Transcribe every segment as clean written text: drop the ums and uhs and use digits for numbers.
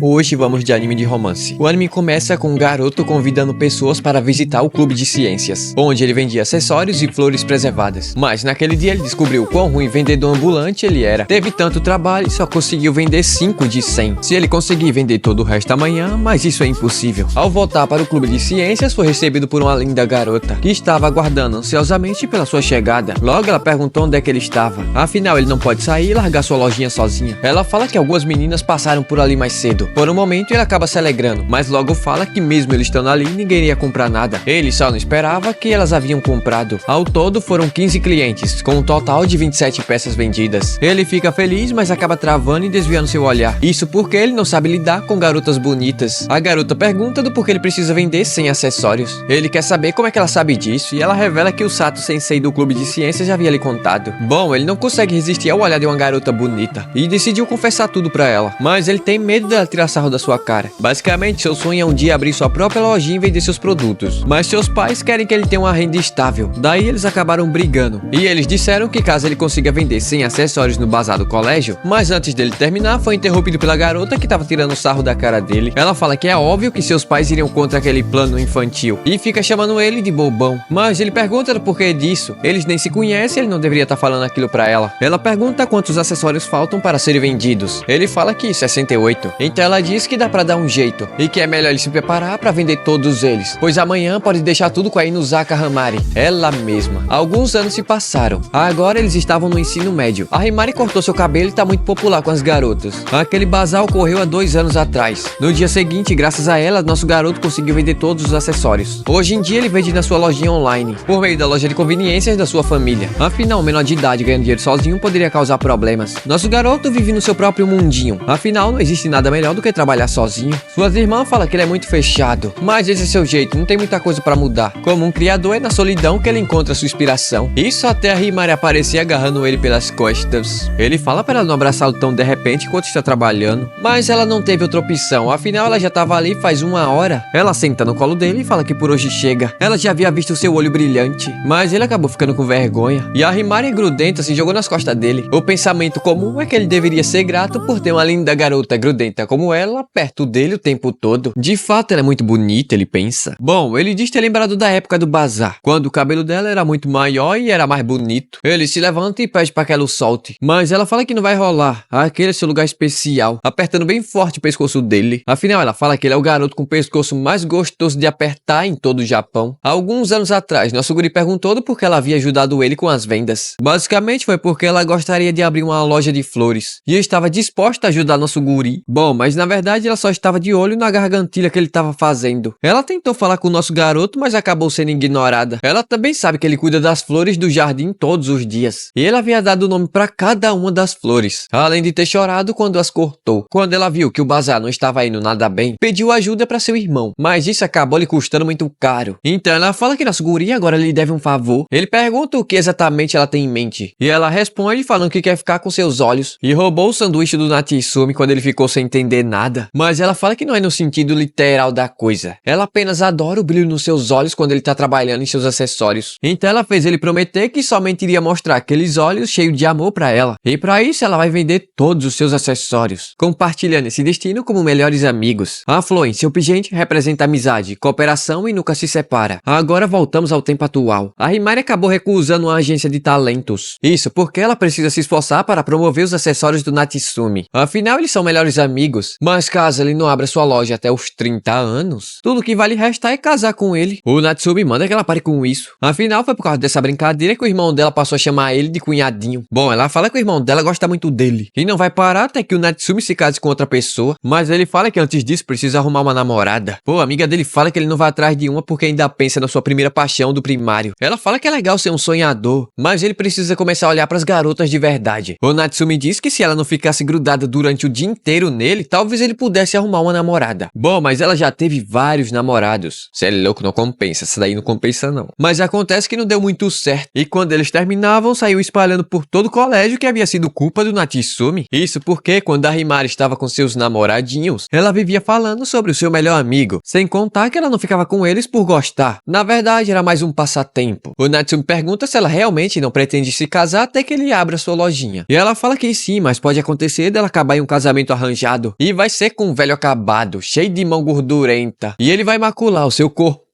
Hoje vamos de anime de romance. O anime começa com um garoto convidando pessoas para visitar o clube de ciências, onde ele vendia acessórios e flores preservadas. Mas naquele dia ele descobriu quão ruim vendedor ambulante ele era. Teve tanto trabalho e só conseguiu vender 5 de 100. Se ele conseguir vender todo o resto amanhã, mas isso é impossível. Ao voltar para o clube de ciências, foi recebido por uma linda garota, que estava aguardando ansiosamente pela sua chegada. Logo ela perguntou onde é que ele estava. Afinal ele não pode sair e largar sua lojinha sozinha. Ela fala que algumas meninas passaram por ali mais cedo. Por um momento ele acaba se alegrando, mas logo fala que mesmo ele estando ali, ninguém iria comprar nada. Ele só não esperava que elas haviam comprado. Ao todo foram 15 clientes, com um total de 27 peças vendidas. Ele fica feliz, mas acaba travando e desviando seu olhar. Isso porque ele não sabe lidar com garotas bonitas. A garota pergunta do porquê ele precisa vender sem acessórios. Ele quer saber como é que ela sabe disso e ela revela que o Sato Sensei do clube de ciências já havia lhe contado. Bom, ele não consegue resistir ao olhar de uma garota bonita e decidiu confessar tudo pra ela, mas ele tem medo dela tirar sarro da sua cara. Basicamente, seu sonho é um dia abrir sua própria lojinha e vender seus produtos, mas seus pais querem que ele tenha uma renda estável. Daí eles acabaram brigando e eles disseram que caso ele consiga vender sem acessórios no bazar do colégio, mas antes dele terminar foi interrompido pela garota que estava tirando sarro da cara dele. Ela fala que é óbvio que seus pais iriam contra aquele plano infantil e fica chamando ele de bobão, mas ele pergunta do porquê disso. Eles nem se conhecem, ele não deveria estar falando aquilo pra ela. Ela pergunta quantos acessórios faltam para serem vendidos. Ele fala que 68. Então ela diz que dá pra dar um jeito e que é melhor ele se preparar pra vender todos eles, pois amanhã pode deixar tudo com a Inuzaka Hamari, ela mesma. Alguns anos se passaram. Agora eles estavam no ensino médio. A Himari cortou seu cabelo e tá muito popular com as garotas. Aquele bazar ocorreu há 2 anos atrás. No dia seguinte, graças a ela, nosso garoto conseguiu vender todos os acessórios. Hoje em dia ele vende na sua lojinha online, por meio da loja de conveniências da sua família. Afinal, menor de idade ganhando dinheiro sozinho poderia causar problemas. Nosso garoto vive no seu próprio mundinho. Afinal, não existe nada melhor do que trabalhar sozinho. Suas irmãs falam que ele é muito fechado, mas esse é seu jeito, não tem muita coisa pra mudar. Como um criador, é na solidão que ele encontra sua inspiração. Isso até a Himari aparecer agarrando ele pelas costas. Ele fala para ela não abraçá-lo tão de repente enquanto está trabalhando, mas ela não teve outra opção, afinal ela já estava ali faz 1 hora. Ela senta no colo dele e fala que por hoje chega. Ela já havia visto seu olho brilhante, mas ele acabou ficando com vergonha. E a Himari grudenta se jogou nas costas dele. O pensamento comum é que ele deveria ser grato por ter uma linda garota grudenta como ela perto dele o tempo todo. De fato, ela é muito bonita, ele pensa. Bom, ele diz ter lembrado da época do bazar, quando o cabelo dela era muito maior e era mais bonito. Ele se levanta e pede para que ela o solte, mas ela fala que não vai rolar. Aquele é seu lugar especial, apertando bem forte o pescoço dele. Afinal, ela fala que ele é o garoto com o pescoço mais gostoso de apertar em todo o Japão. Alguns anos atrás, nosso guri perguntou do porquê ela havia ajudado ele com as vendas. Basicamente foi porque ela gostaria de abrir uma loja de flores e estava disposta a ajudar nosso guri. Bom, mas na verdade ela só estava de olho na gargantilha que ele estava fazendo. Ela tentou falar com o nosso garoto, mas acabou sendo ignorada. Ela também sabe que ele cuida das flores do jardim todos os dias, e ele havia dado o nome para cada uma das flores, além de ter chorado quando as cortou. Quando ela viu que o bazar não estava indo nada bem, pediu ajuda para seu irmão, mas isso acabou lhe custando muito caro. Então ela fala que nosso guri agora lhe deve um favor. Ele pergunta o que exatamente ela tem em mente, e ela responde falando que quer ficar com seus olhos, e roubou o sanduíche do Natsumi quando ele ficou sem entender nada. Mas ela fala que não é no sentido literal da coisa. Ela apenas adora o brilho nos seus olhos quando ele tá trabalhando em seus acessórios. Então ela fez ele prometer que somente iria mostrar aqueles olhos cheios de amor pra ela. E pra isso ela vai vender todos os seus acessórios, compartilhando esse destino como melhores amigos. A flor em seu pingente representa amizade, cooperação e nunca se separa. Agora voltamos ao tempo atual. A Himari acabou recusando uma agência de talentos. Isso porque ela precisa se esforçar para promover os acessórios do Natsumi. Afinal, eles são melhores amigos. Mas caso ele não abra sua loja até os 30 anos, tudo que vale restar é casar com ele. O Natsumi manda que ela pare com isso. Afinal, foi por causa dessa brincadeira que o irmão dela passou a chamar ele de cunhadinho. Bom, ela fala que o irmão dela gosta muito dele e não vai parar até que o Natsumi se case com outra pessoa. Mas ele fala que antes disso precisa arrumar uma namorada. Pô, a amiga dele fala que ele não vai atrás de uma porque ainda pensa na sua primeira paixão do primário. Ela fala que é legal ser um sonhador, mas ele precisa começar a olhar pras garotas de verdade. O Natsumi diz que se ela não ficasse grudada durante o dia inteiro nele, talvez ele pudesse arrumar uma namorada. Bom, mas ela já teve vários namorados. Cê é louco, não compensa. Essa daí não compensa não. Mas acontece que não deu muito certo. E quando eles terminavam, saiu espalhando por todo o colégio que havia sido culpa do Natsumi. Isso porque quando a Himari estava com seus namoradinhos, ela vivia falando sobre o seu melhor amigo, sem contar que ela não ficava com eles por gostar. Na verdade, era mais um passatempo. O Natsumi pergunta se ela realmente não pretende se casar até que ele abra sua lojinha. E ela fala que sim, mas pode acontecer dela acabar em um casamento arranjado. E E vai ser com um velho acabado, cheio de mão gordurenta. E ele vai macular o seu corpo.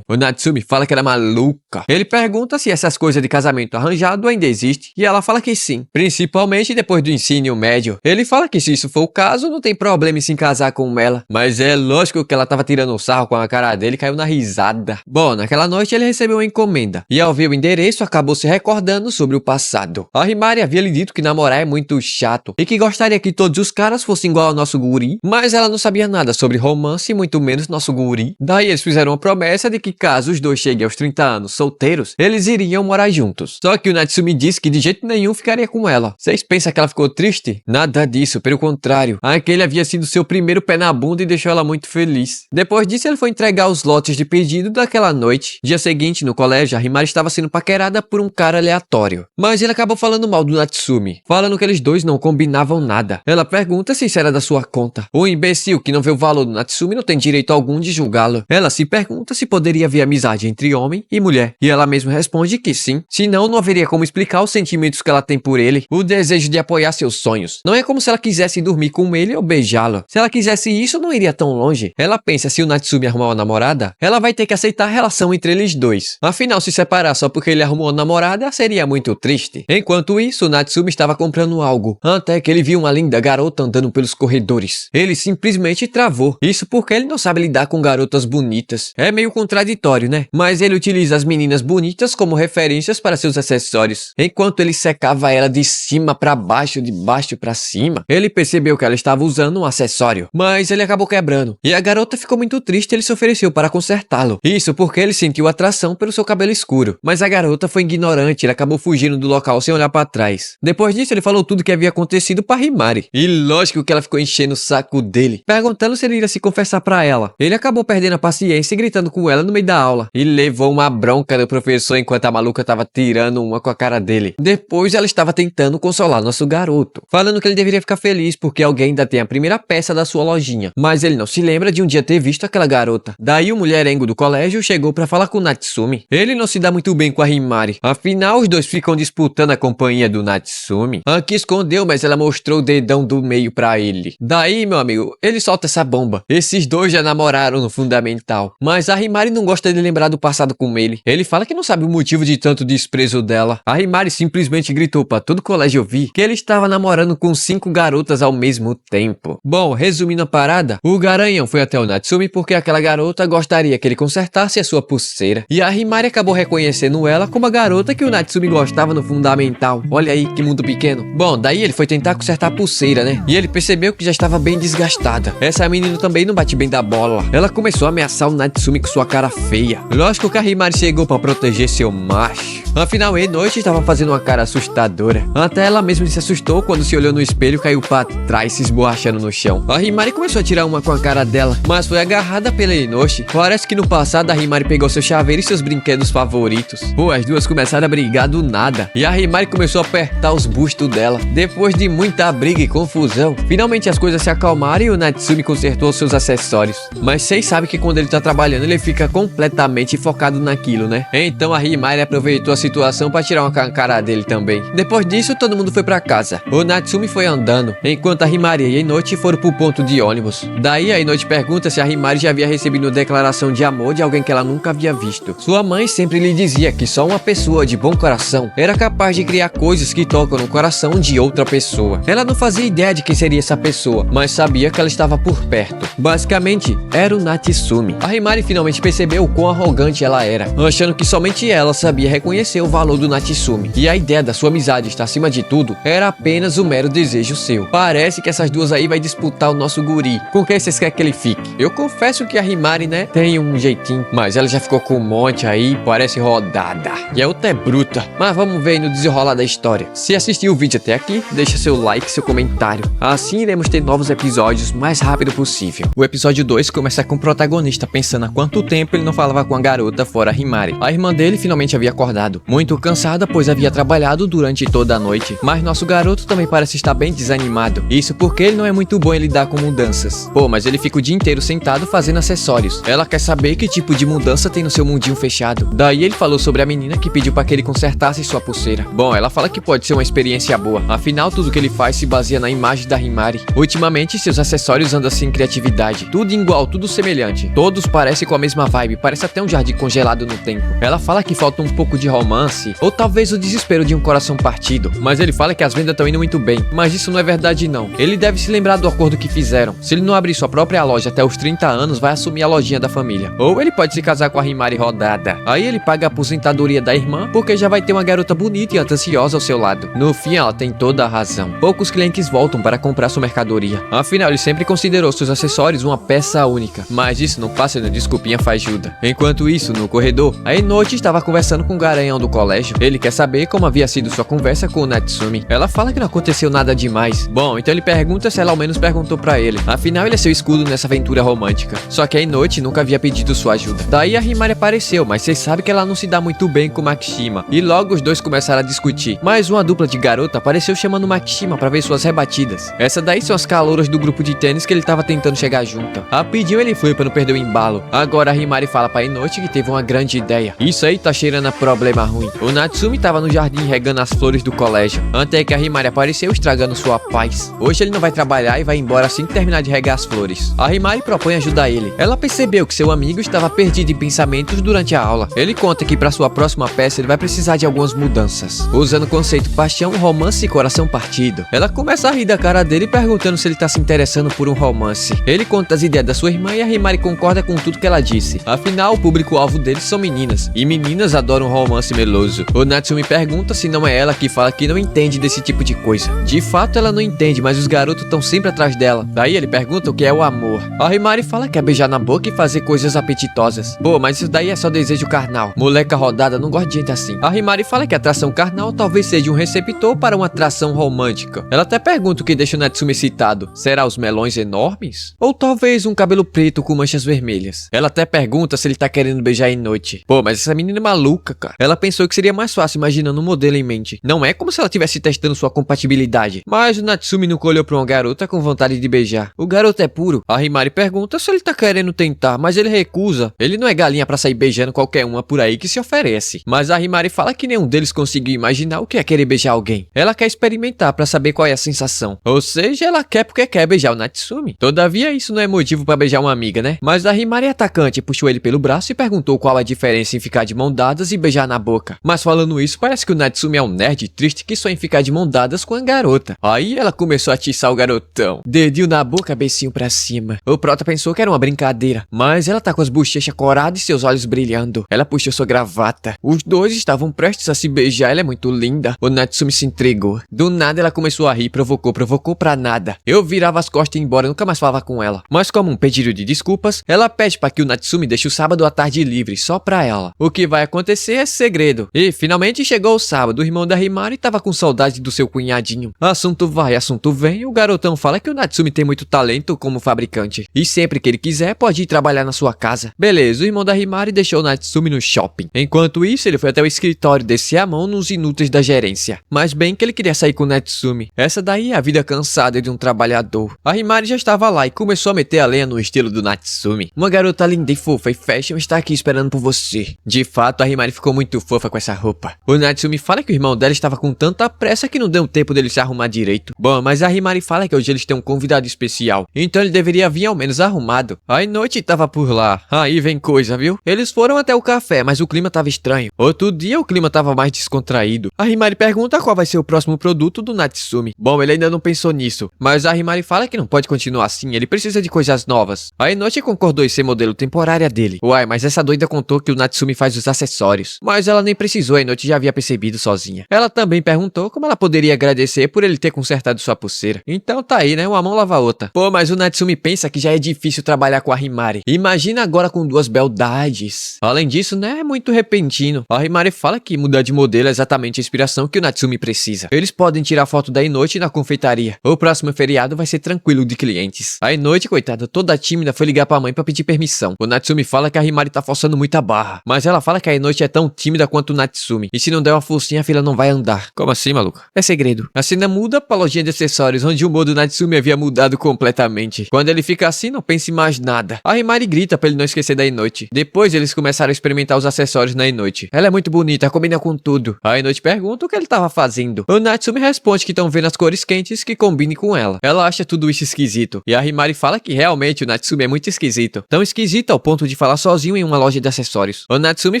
O Natsumi fala que ela é maluca. Ele pergunta se essas coisas de casamento arranjado ainda existem e ela fala que sim, principalmente depois do ensino médio. Ele fala que se isso for o caso, não tem problema em se casar com ela, mas é lógico que ela tava tirando o sarro com a cara dele e caiu na risada. Bom, naquela noite ele recebeu uma encomenda e ao ver o endereço acabou se recordando sobre o passado. A Himari havia lhe dito que namorar é muito chato e que gostaria que todos os caras fossem igual ao nosso guri, mas ela não sabia nada sobre romance e muito menos nosso guri. Daí eles fizeram uma promessa de que caso os dois cheguem aos 30 anos solteiros, eles iriam morar juntos. Só que o Natsumi disse que de jeito nenhum ficaria com ela. Vocês pensam que ela ficou triste? Nada disso, pelo contrário. Aquele havia sido seu primeiro pé na bunda e deixou ela muito feliz. Depois disso, ele foi entregar os lotes de pedido daquela noite. Dia seguinte, no colégio, a Himari estava sendo paquerada por um cara aleatório. Mas ele acabou falando mal do Natsumi, falando que eles dois não combinavam nada. Ela pergunta se isso era da sua conta. O imbecil que não vê o valor do Natsumi não tem direito algum de julgá-lo. Ela se pergunta se poderia haver amizade entre homem e mulher. E ela mesma responde que sim. Senão, não haveria como explicar os sentimentos que ela tem por ele, o desejo de apoiar seus sonhos. Não é como se ela quisesse dormir com ele ou beijá-lo. Se ela quisesse isso, não iria tão longe. Ela pensa, se o Natsumi arrumar uma namorada, ela vai ter que aceitar a relação entre eles dois. Afinal, se separar só porque ele arrumou uma namorada, seria muito triste. Enquanto isso, o Natsumi estava comprando algo, até que ele viu uma linda garota andando pelos corredores. Ele simplesmente travou. Isso porque ele não sabe lidar com garotas bonitas. É meio contraditório, né? Mas ele utiliza as meninas bonitas como referências para seus acessórios. Enquanto ele secava ela de cima para baixo, de baixo para cima, ele percebeu que ela estava usando um acessório, mas ele acabou quebrando. E a garota ficou muito triste e ele se ofereceu para consertá-lo. Isso porque ele sentiu atração pelo seu cabelo escuro. Mas a garota foi ignorante, ele acabou fugindo do local sem olhar para trás. Depois disso, ele falou tudo o que havia acontecido para Himari. E lógico que ela ficou enchendo o saco dele, perguntando se ele iria se confessar para ela. Ele acabou perdendo a paciência e gritando com ela no meio da aula. E levou uma bronca do professor enquanto a maluca estava tirando uma com a cara dele. Depois ela estava tentando consolar nosso garoto, falando que ele deveria ficar feliz porque alguém ainda tem a primeira peça da sua lojinha. Mas ele não se lembra de um dia ter visto aquela garota. Daí o mulherengo do colégio chegou para falar com o Natsumi. Ele não se dá muito bem com a Himari. Afinal, os dois ficam disputando a companhia do Natsumi. Anki escondeu, mas ela mostrou o dedão do meio pra ele. Daí, meu amigo, ele solta essa bomba. Esses dois já namoraram no fundamental. Mas a Himari não gosta de lembrar do passado com ele. Ele fala que não sabe o motivo de tanto desprezo dela. A Himari simplesmente gritou pra todo o colégio ouvir que ele estava namorando com 5 garotas ao mesmo tempo. Bom, resumindo a parada, o garanhão foi até o Natsumi porque aquela garota gostaria que ele consertasse a sua pulseira. E a Himari acabou reconhecendo ela como a garota que o Natsumi gostava no fundamental. Olha aí, que mundo pequeno. Bom, daí ele foi tentar consertar a pulseira, né? E ele percebeu que já estava bem desgastada. Essa menina também não bate bem da bola. Ela começou a ameaçar o Natsumi com sua cara feia. Lógico que a Himari chegou pra proteger seu macho. Afinal, Enochi estava fazendo uma cara assustadora. Até ela mesma se assustou quando se olhou no espelho e caiu pra trás, se esborrachando no chão. A Himari começou a tirar uma com a cara dela, mas foi agarrada pela Enochi. Parece que no passado a Himari pegou seu chaveiro e seus brinquedos favoritos. Pô, as duas começaram a brigar do nada. E a Himari começou a apertar os bustos dela. Depois de muita briga e confusão, finalmente as coisas se acalmaram e o Natsumi consertou seus acessórios. Mas vocês sabem que quando ele tá trabalhando, ele fica completamente focado naquilo, né? Então a Himari aproveitou a situação para tirar uma com a cara dele também. Depois disso, todo mundo foi pra casa. O Natsumi foi andando, enquanto a Himari e a Enochi foram pro ponto de ônibus. Daí a Enochi pergunta se a Himari já havia recebido uma declaração de amor de alguém que ela nunca havia visto. Sua mãe sempre lhe dizia que só uma pessoa de bom coração era capaz de criar coisas que tocam no coração de outra pessoa. Ela não fazia ideia de quem seria essa pessoa, mas sabia que ela estava por perto. Basicamente, era o Natsumi. A Himari finalmente percebeu o quão arrogante ela era, achando que somente ela sabia reconhecer o valor do Natsumi. E a ideia da sua amizade estar acima de tudo era apenas um mero desejo seu. Parece que essas duas aí vai disputar o nosso guri. Com quem vocês querem que ele fique? Eu confesso que a Himari, né, tem um jeitinho, mas ela já ficou com um monte aí, parece rodada. E a outra é bruta. Mas vamos ver no desenrolar da história. Se assistiu o vídeo até aqui, deixa seu like, seu comentário. Assim iremos ter novos episódios o mais rápido possível. O episódio 2 começa com o protagonista pensando há quanto tempo ele não falava com a garota fora a Himari. A irmã dele finalmente havia acordado, muito cansada pois havia trabalhado durante toda a noite. Mas nosso garoto também parece estar bem desanimado. Isso porque ele não é muito bom em lidar com mudanças. Pô, mas ele fica o dia inteiro sentado fazendo acessórios. Ela quer saber que tipo de mudança tem no seu mundinho fechado. Daí ele falou sobre a menina que pediu para que ele consertasse sua pulseira. Bom, ela fala que pode ser uma experiência boa. Afinal, tudo que ele faz se baseia na imagem da Himari. Ultimamente, seus acessórios andam sem criatividade. Tudo igual, tudo semelhante. Todos parecem com a mesma vibe, parece até um jardim congelado no tempo. Ela fala que falta um pouco de romance, ou talvez o desespero de um coração partido. Mas ele fala que as vendas estão indo muito bem. Mas isso não é verdade não. Ele deve se lembrar do acordo que fizeram. Se ele não abrir sua própria loja até os 30 anos, vai assumir a lojinha da família. Ou ele pode se casar com a Himari rodada. Aí ele paga a aposentadoria da irmã, porque já vai ter uma garota bonita e atenciosa ao seu lado. No fim, ela tem toda a razão. Poucos clientes voltam para comprar sua mercadoria. Afinal, ele sempre considerou seus acessórios uma peça única. Mas isso não passa de desculpinha fajuda. Enquanto isso, no corredor, a Inoue estava conversando com o garanhão do colégio. Ele quer saber como havia sido sua conversa com o Natsumi. Ela fala que não aconteceu nada demais. Bom, então ele pergunta se ela ao menos perguntou pra ele. Afinal, ele é seu escudo nessa aventura romântica. Só que a Inoue nunca havia pedido sua ajuda. Daí a Himari apareceu, mas vocês sabem que ela não se dá muito bem com Makishima. E logo os dois começaram a discutir. Mas uma dupla de garota apareceu chamando Makishima pra ver suas rebatidas. Essa daí são as calouras do grupo de tênis que ele tava tentando chegar junto. Rapidinho ele foi pra não perder o embalo. Agora a Himari fala pra Inoue que teve uma grande ideia. Isso aí tá cheirando a problema ruim. O Natsumi tava no jardim regando as flores do colégio, até que a Himari apareceu estragando sua paz. Hoje ele não vai trabalhar e vai embora assim que terminar de regar as flores. A Himari propõe ajudar ele. Ela percebeu que seu amigo estava perdido em pensamentos durante a aula. Ele conta que para sua próxima peça ele vai precisar de algumas mudanças, usando o conceito paixão, romance e coração partido. Ela começa a rir da cara dele perguntando se ele tá se interessando por um romance. Ele conta as ideias da sua irmã e a Himari concorda com tudo que ela disse. Afinal, o público-alvo deles são meninas, e meninas adoram romance meloso. O Natsumi pergunta se não é ela que fala que não entende desse tipo de coisa. De fato, ela não entende, mas os garotos estão sempre atrás dela. Daí ele pergunta o que é o amor. A Himari fala que é beijar na boca e fazer coisas apetitosas. Pô, mas isso daí é só desejo carnal. Moleca rodada não gosta de gente assim. A Himari fala que a atração carnal talvez seja um receptor para uma atração romântica. Ela até pergunta o que deixa o Natsumi excitado. Será os melões enormes? Ou talvez um cabelo preto com manchas vermelhas? Ela até pergunta se ele tá querendo beijar em noite. Pô, mas essa menina é maluca, cara. Ela pensou que seria mais fácil imaginando um modelo em mente. Não é como se ela estivesse testando sua compatibilidade. Mas o Natsumi nunca olhou pra uma garota com vontade de beijar. O garoto é puro. A Himari pergunta se ele tá querendo tentar, mas ele recusa. Ele não é galinha pra sair beijando qualquer uma por aí que se oferece. Mas a Himari fala que nenhum deles conseguiu imaginar o que é querer beijar alguém. Ela quer experimentar pra saber qual é a sensação. Ou seja, ela quer porque quer beijar o Natsumi. Todavia, isso não é motivo pra beijar uma amiga, né? Mas a Himari atacante puxou ele pelo braço e perguntou qual a diferença em ficar de mão dadas e beijar na boca. Mas falando isso, parece que o Natsumi é um nerd triste que só em ficar de mão dadas com a garota. Aí ela começou a atiçar o garotão. Dedinho na boca, beicinho pra cima. O Prota pensou que era uma brincadeira, mas ela tá com as bochechas coradas e seus olhos brilhando. Ela puxou sua gravata. Os dois estavam prestes a se beijar, ela é muito linda. O Natsumi se entregou. Do nada ela começou a rir, provocou pra nada. Eu virava as costas e ia embora, nunca mais falava com ela. Mas como um pedido de desculpas, ela pede pra que o Natsumi deixe o sábado à tarde livre, só pra ela. O que vai acontecer é segredo. E finalmente chegou o sábado, o irmão da Himari tava com saudade do seu cunhadinho. Assunto vai, assunto vem, o garotão fala que o Natsumi tem muito talento como fabricante. E sempre que ele quiser, pode ir trabalhar na sua casa. Beleza, o irmão da Himari deixou o Natsumi no shopping. Enquanto isso, ele foi até o escritório descer a mão nos inúteis da gerência. Mas bem que ele queria sair com o Natsumi. Essa daí é a vida cansada de um trabalhador. A Himari já estava lá e começou a meter a lenha no estilo do Natsumi. Uma garota linda e fofa e fashion está aqui esperando por você. De fato, a Himari ficou muito fofa com essa roupa. O Natsumi fala que o irmão dela estava com tanta pressa que não deu tempo dele se arrumar direito. Bom, mas a Himari fala que hoje eles têm um convidado especial, então ele deveria vir ao menos arrumado. A Inoue tava por lá. Aí vem coisa, viu? Eles foram até o café, mas o clima tava estranho. Outro dia o clima tava mais descontraído. A Himari pergunta qual vai ser o próximo produto do Natsumi. Bom, ele ainda não pensou nisso, mas a Himari fala que não pode continuar assim, ele precisa de coisas novas. A Inoue concordou em ser modelo temporária dele. Uai, mas essa doida contou que o Natsumi faz os acessórios. Mas ela nem precisou, a Inoue já havia percebido sozinha. Ela também perguntou como ela poderia agradecer por ele ter consertado sua pulseira. Então tá aí, né? Uma mão lava a outra. Pô, mas o Natsumi pensa que já é difícil trabalhar com a Himari. Imagina agora com duas beldades. Além disso, né? É muito repentino. A Himari fala que mudar de modelo é exatamente a inspiração que o Natsumi precisa. Eles podem tirar foto da Inoue na confeitaria. O próximo feriado vai ser tranquilo de clientes. A Inoue, coitada, toda tímida, foi ligar pra mãe pra pedir permissão. O Natsumi fala que a Himari tá forçando muita barra, mas ela fala que a Inoichi é tão tímida quanto o Natsumi, e se não der uma forcinha a fila não vai andar. Como assim, maluca? É segredo. A cena muda pra lojinha de acessórios, onde o humor do Natsumi havia mudado completamente. Quando ele fica assim, não pensa em mais nada. A Himari grita pra ele não esquecer da Inoichi. Depois eles começaram a experimentar os acessórios na Inoichi. Ela é muito bonita, combina com tudo. A Inoichi pergunta o que ele tava fazendo. O Natsumi responde que estão vendo as cores quentes que combinem com ela. Ela acha tudo isso esquisito. E a Himari fala que realmente o Natsumi é muito esquisito. Tão esquisito ao ponto de falar sozinho em uma loja de acessórios. O Natsumi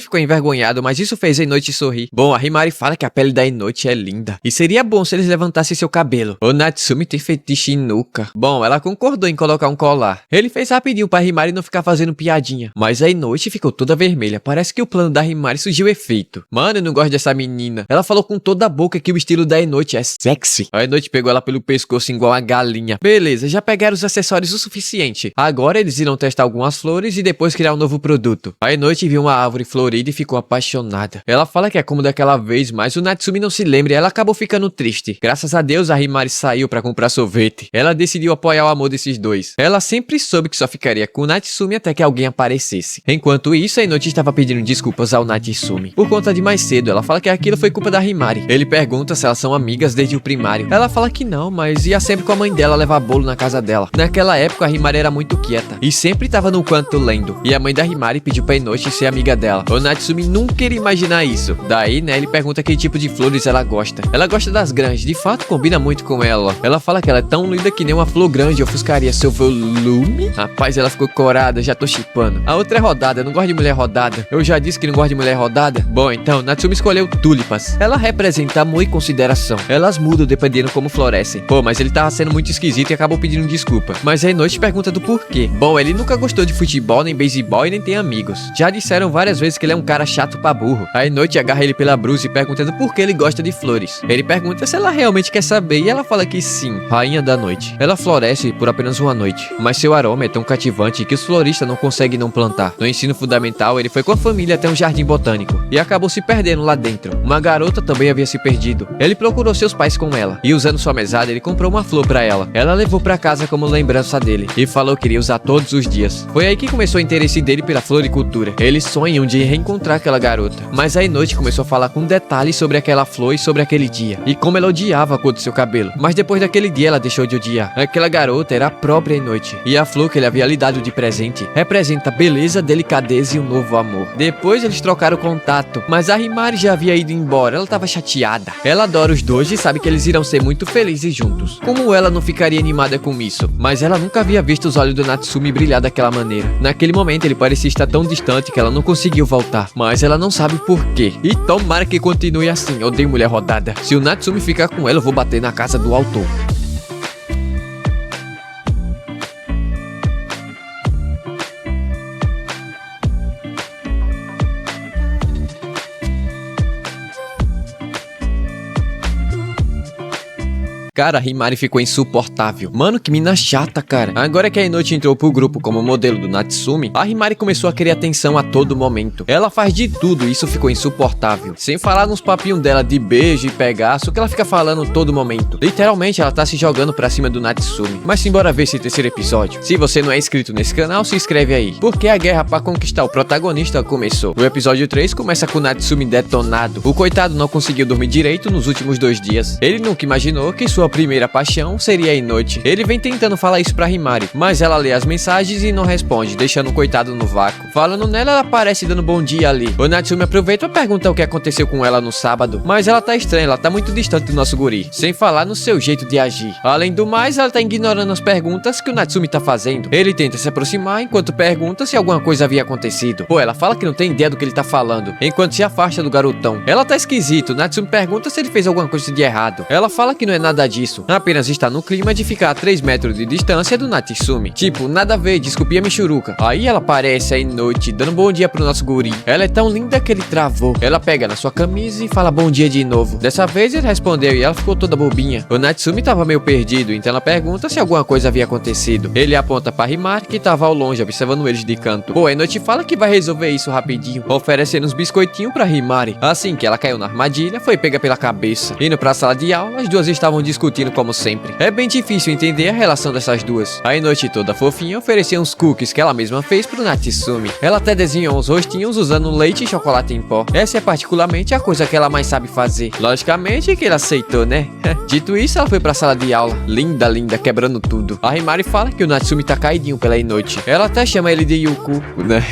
ficou envergonhado, mas isso fez a Inoichi sorrir. Bom, a Himari fala que a pele da Inoichi é linda. E seria bom se eles levantassem seu cabelo. O Natsumi tem fetiche em nuca. Bom, ela concordou em colocar um colar. Ele fez rapidinho pra Himari não ficar fazendo piadinha. Mas a Inoichi ficou toda vermelha. Parece que o plano da Himari surgiu efeito. Mano, eu não gosto dessa menina. Ela falou com toda a boca que o estilo da Inoichi é sexy. A Inoichi pegou ela pelo pescoço igual a galinha. Beleza, já pegaram os acessórios o suficiente. Agora eles irão testar algumas flores e depois criar um novo produto. A Inoichi viu uma árvore florida e ficou apaixonada. Ela fala que é como daquela vez, mas o Natsumi não se lembra e ela acabou ficando triste. Graças a Deus, a Himari saiu pra comprar sorvete. Ela decidiu apoiar o amor desses dois. Ela sempre soube que só ficaria com o Natsumi até que alguém aparecesse. Enquanto isso, a Inoichi estava pedindo desculpas ao Natsumi. Por conta de mais cedo, ela fala que aquilo foi culpa da Himari. Ele pergunta se elas são amigas desde o primário. Ela fala que não, mas ia sempre com a mãe dela levar bolo na casa dela. Naquela época, a Himari era muito quieta e sempre tava no canto lendo. E a mãe da Himari pediu pra Inoichi ser amiga dela. O Natsumi nunca iria imaginar isso. Daí, né, ele pergunta que tipo de flores ela gosta. Ela gosta das grandes, de fato combina muito com ela. Ela fala que ela é tão linda que nem uma flor grande ofuscaria seu volume. Rapaz, ela ficou corada, já tô chipando. A outra é rodada, eu não gosto de mulher rodada. Eu já disse que não gosto de mulher rodada. Bom, então, Natsumi escolheu tulipas. Ela representa amor e consideração. Elas mudam dependendo como florescem. Pô, mas ele tava sendo muito esquisito e acabou pedindo desculpa. Mas a Inoichi pergunta do porquê. Bom, ele nunca gostou de futebol, nem beisebol e nem tem amigos. Já disseram várias vezes que ele é um cara chato pra burro. A Inoichi agarra ele pela blusa e pergunta do porquê ele gosta de flores. Ele pergunta se ela realmente quer saber e ela fala que sim. Rainha da noite. Ela floresce por apenas uma noite, mas seu aroma é tão cativante que os floristas não conseguem não plantar. No ensino fundamental, ele foi com a família até um jardim botânico e acabou se perdendo lá dentro. Uma garota também havia se perdido. Ele procurou seus pais com ela e, usando sua mesada, ele comprou uma flor pra ela. Ela levou pra casa como lembrança dele e falou que iria usar todos os dias. Foi aí que começou o interesse dele pela floricultura. Eles sonham de reencontrar aquela garota, mas a Inoichi começou a falar com detalhes sobre aquela flor e sobre aquele dia, e como ela odiava a cor do seu cabelo. Mas depois daquele dia ela deixou de odiar. Aquela garota era a própria Inoichi, e a flor que ele havia lhe dado de presente representa beleza, delicadeza e um novo amor. Depois eles trocaram contato, mas a Himari já havia ido embora. Ela estava chateada. Ela adora os dois e sabe que eles irão ser muito felizes juntos. Como ela não ficaria animada com isso? Mas ela nunca havia visto os olhos do Natsumi brilhar daquela maneira. Naquele momento ele parecia estar tão distante que ela não conseguiu voltar, mas ela não sabe por quê. E tomara que continue assim. Eu odeio mulher rodada. Se o Natsumi ficar com ela, eu vou bater na casa do autor. Cara, a Himari ficou insuportável. Mano, que mina chata, cara. Agora que a Inoichi entrou pro grupo como modelo do Natsumi, a Himari começou a querer atenção a todo momento. Ela faz de tudo e isso ficou insuportável. Sem falar nos papinhos dela de beijo e pegaço, que ela fica falando todo momento. Literalmente, ela tá se jogando pra cima do Natsumi. Mas simbora ver esse terceiro episódio. Se você não é inscrito nesse canal, se inscreve aí. Porque a guerra pra conquistar o protagonista começou. O episódio 3 começa com o Natsumi detonado. O coitado não conseguiu dormir direito nos últimos 2 dias. Ele nunca imaginou que sua primeira paixão seria a Inoichi. Ele vem tentando falar isso pra Himari, mas ela lê as mensagens e não responde, deixando o coitado no vácuo. Falando nela, ela aparece dando bom dia ali. O Natsumi aproveita pra perguntar o que aconteceu com ela no sábado, mas ela tá estranha, ela tá muito distante do nosso guri, sem falar no seu jeito de agir. Além do mais, ela tá ignorando as perguntas que o Natsumi tá fazendo. Ele tenta se aproximar enquanto pergunta se alguma coisa havia acontecido. Pô, ela fala que não tem ideia do que ele tá falando, enquanto se afasta do garotão. Ela tá esquisito. O Natsumi pergunta se ele fez alguma coisa de errado. Ela fala que não é nada disso, apenas está no clima de ficar a 3 metros de distância do Natsumi. Tipo, nada a ver, desculpia Michuruca. Aí ela aparece aí noite, dando bom dia pro nosso guri. Ela é tão linda que ele travou. Ela pega na sua camisa e fala bom dia de novo. Dessa vez ele respondeu e ela ficou toda bobinha. O Natsumi tava meio perdido, então ela pergunta se alguma coisa havia acontecido. Ele aponta pra Himari, que tava ao longe, observando eles de canto. Pô, a noite fala que vai resolver isso rapidinho, oferecendo uns biscoitinhos pra Himari. Assim que ela caiu na armadilha, foi pega pela cabeça. Indo pra sala de aula, as duas estavam discutindo discutindo como sempre. É bem difícil entender a relação dessas duas. A Inochi toda fofinha oferecia uns cookies que ela mesma fez pro Natsumi. Ela até desenhou uns rostinhos usando leite e chocolate em pó. Essa é particularmente a coisa que ela mais sabe fazer. Logicamente que ele aceitou, né? Dito isso, ela foi pra sala de aula. Linda, linda, quebrando tudo. A Himari fala que o Natsumi tá caidinho pela Inochi. Ela até chama ele de Yuku, né?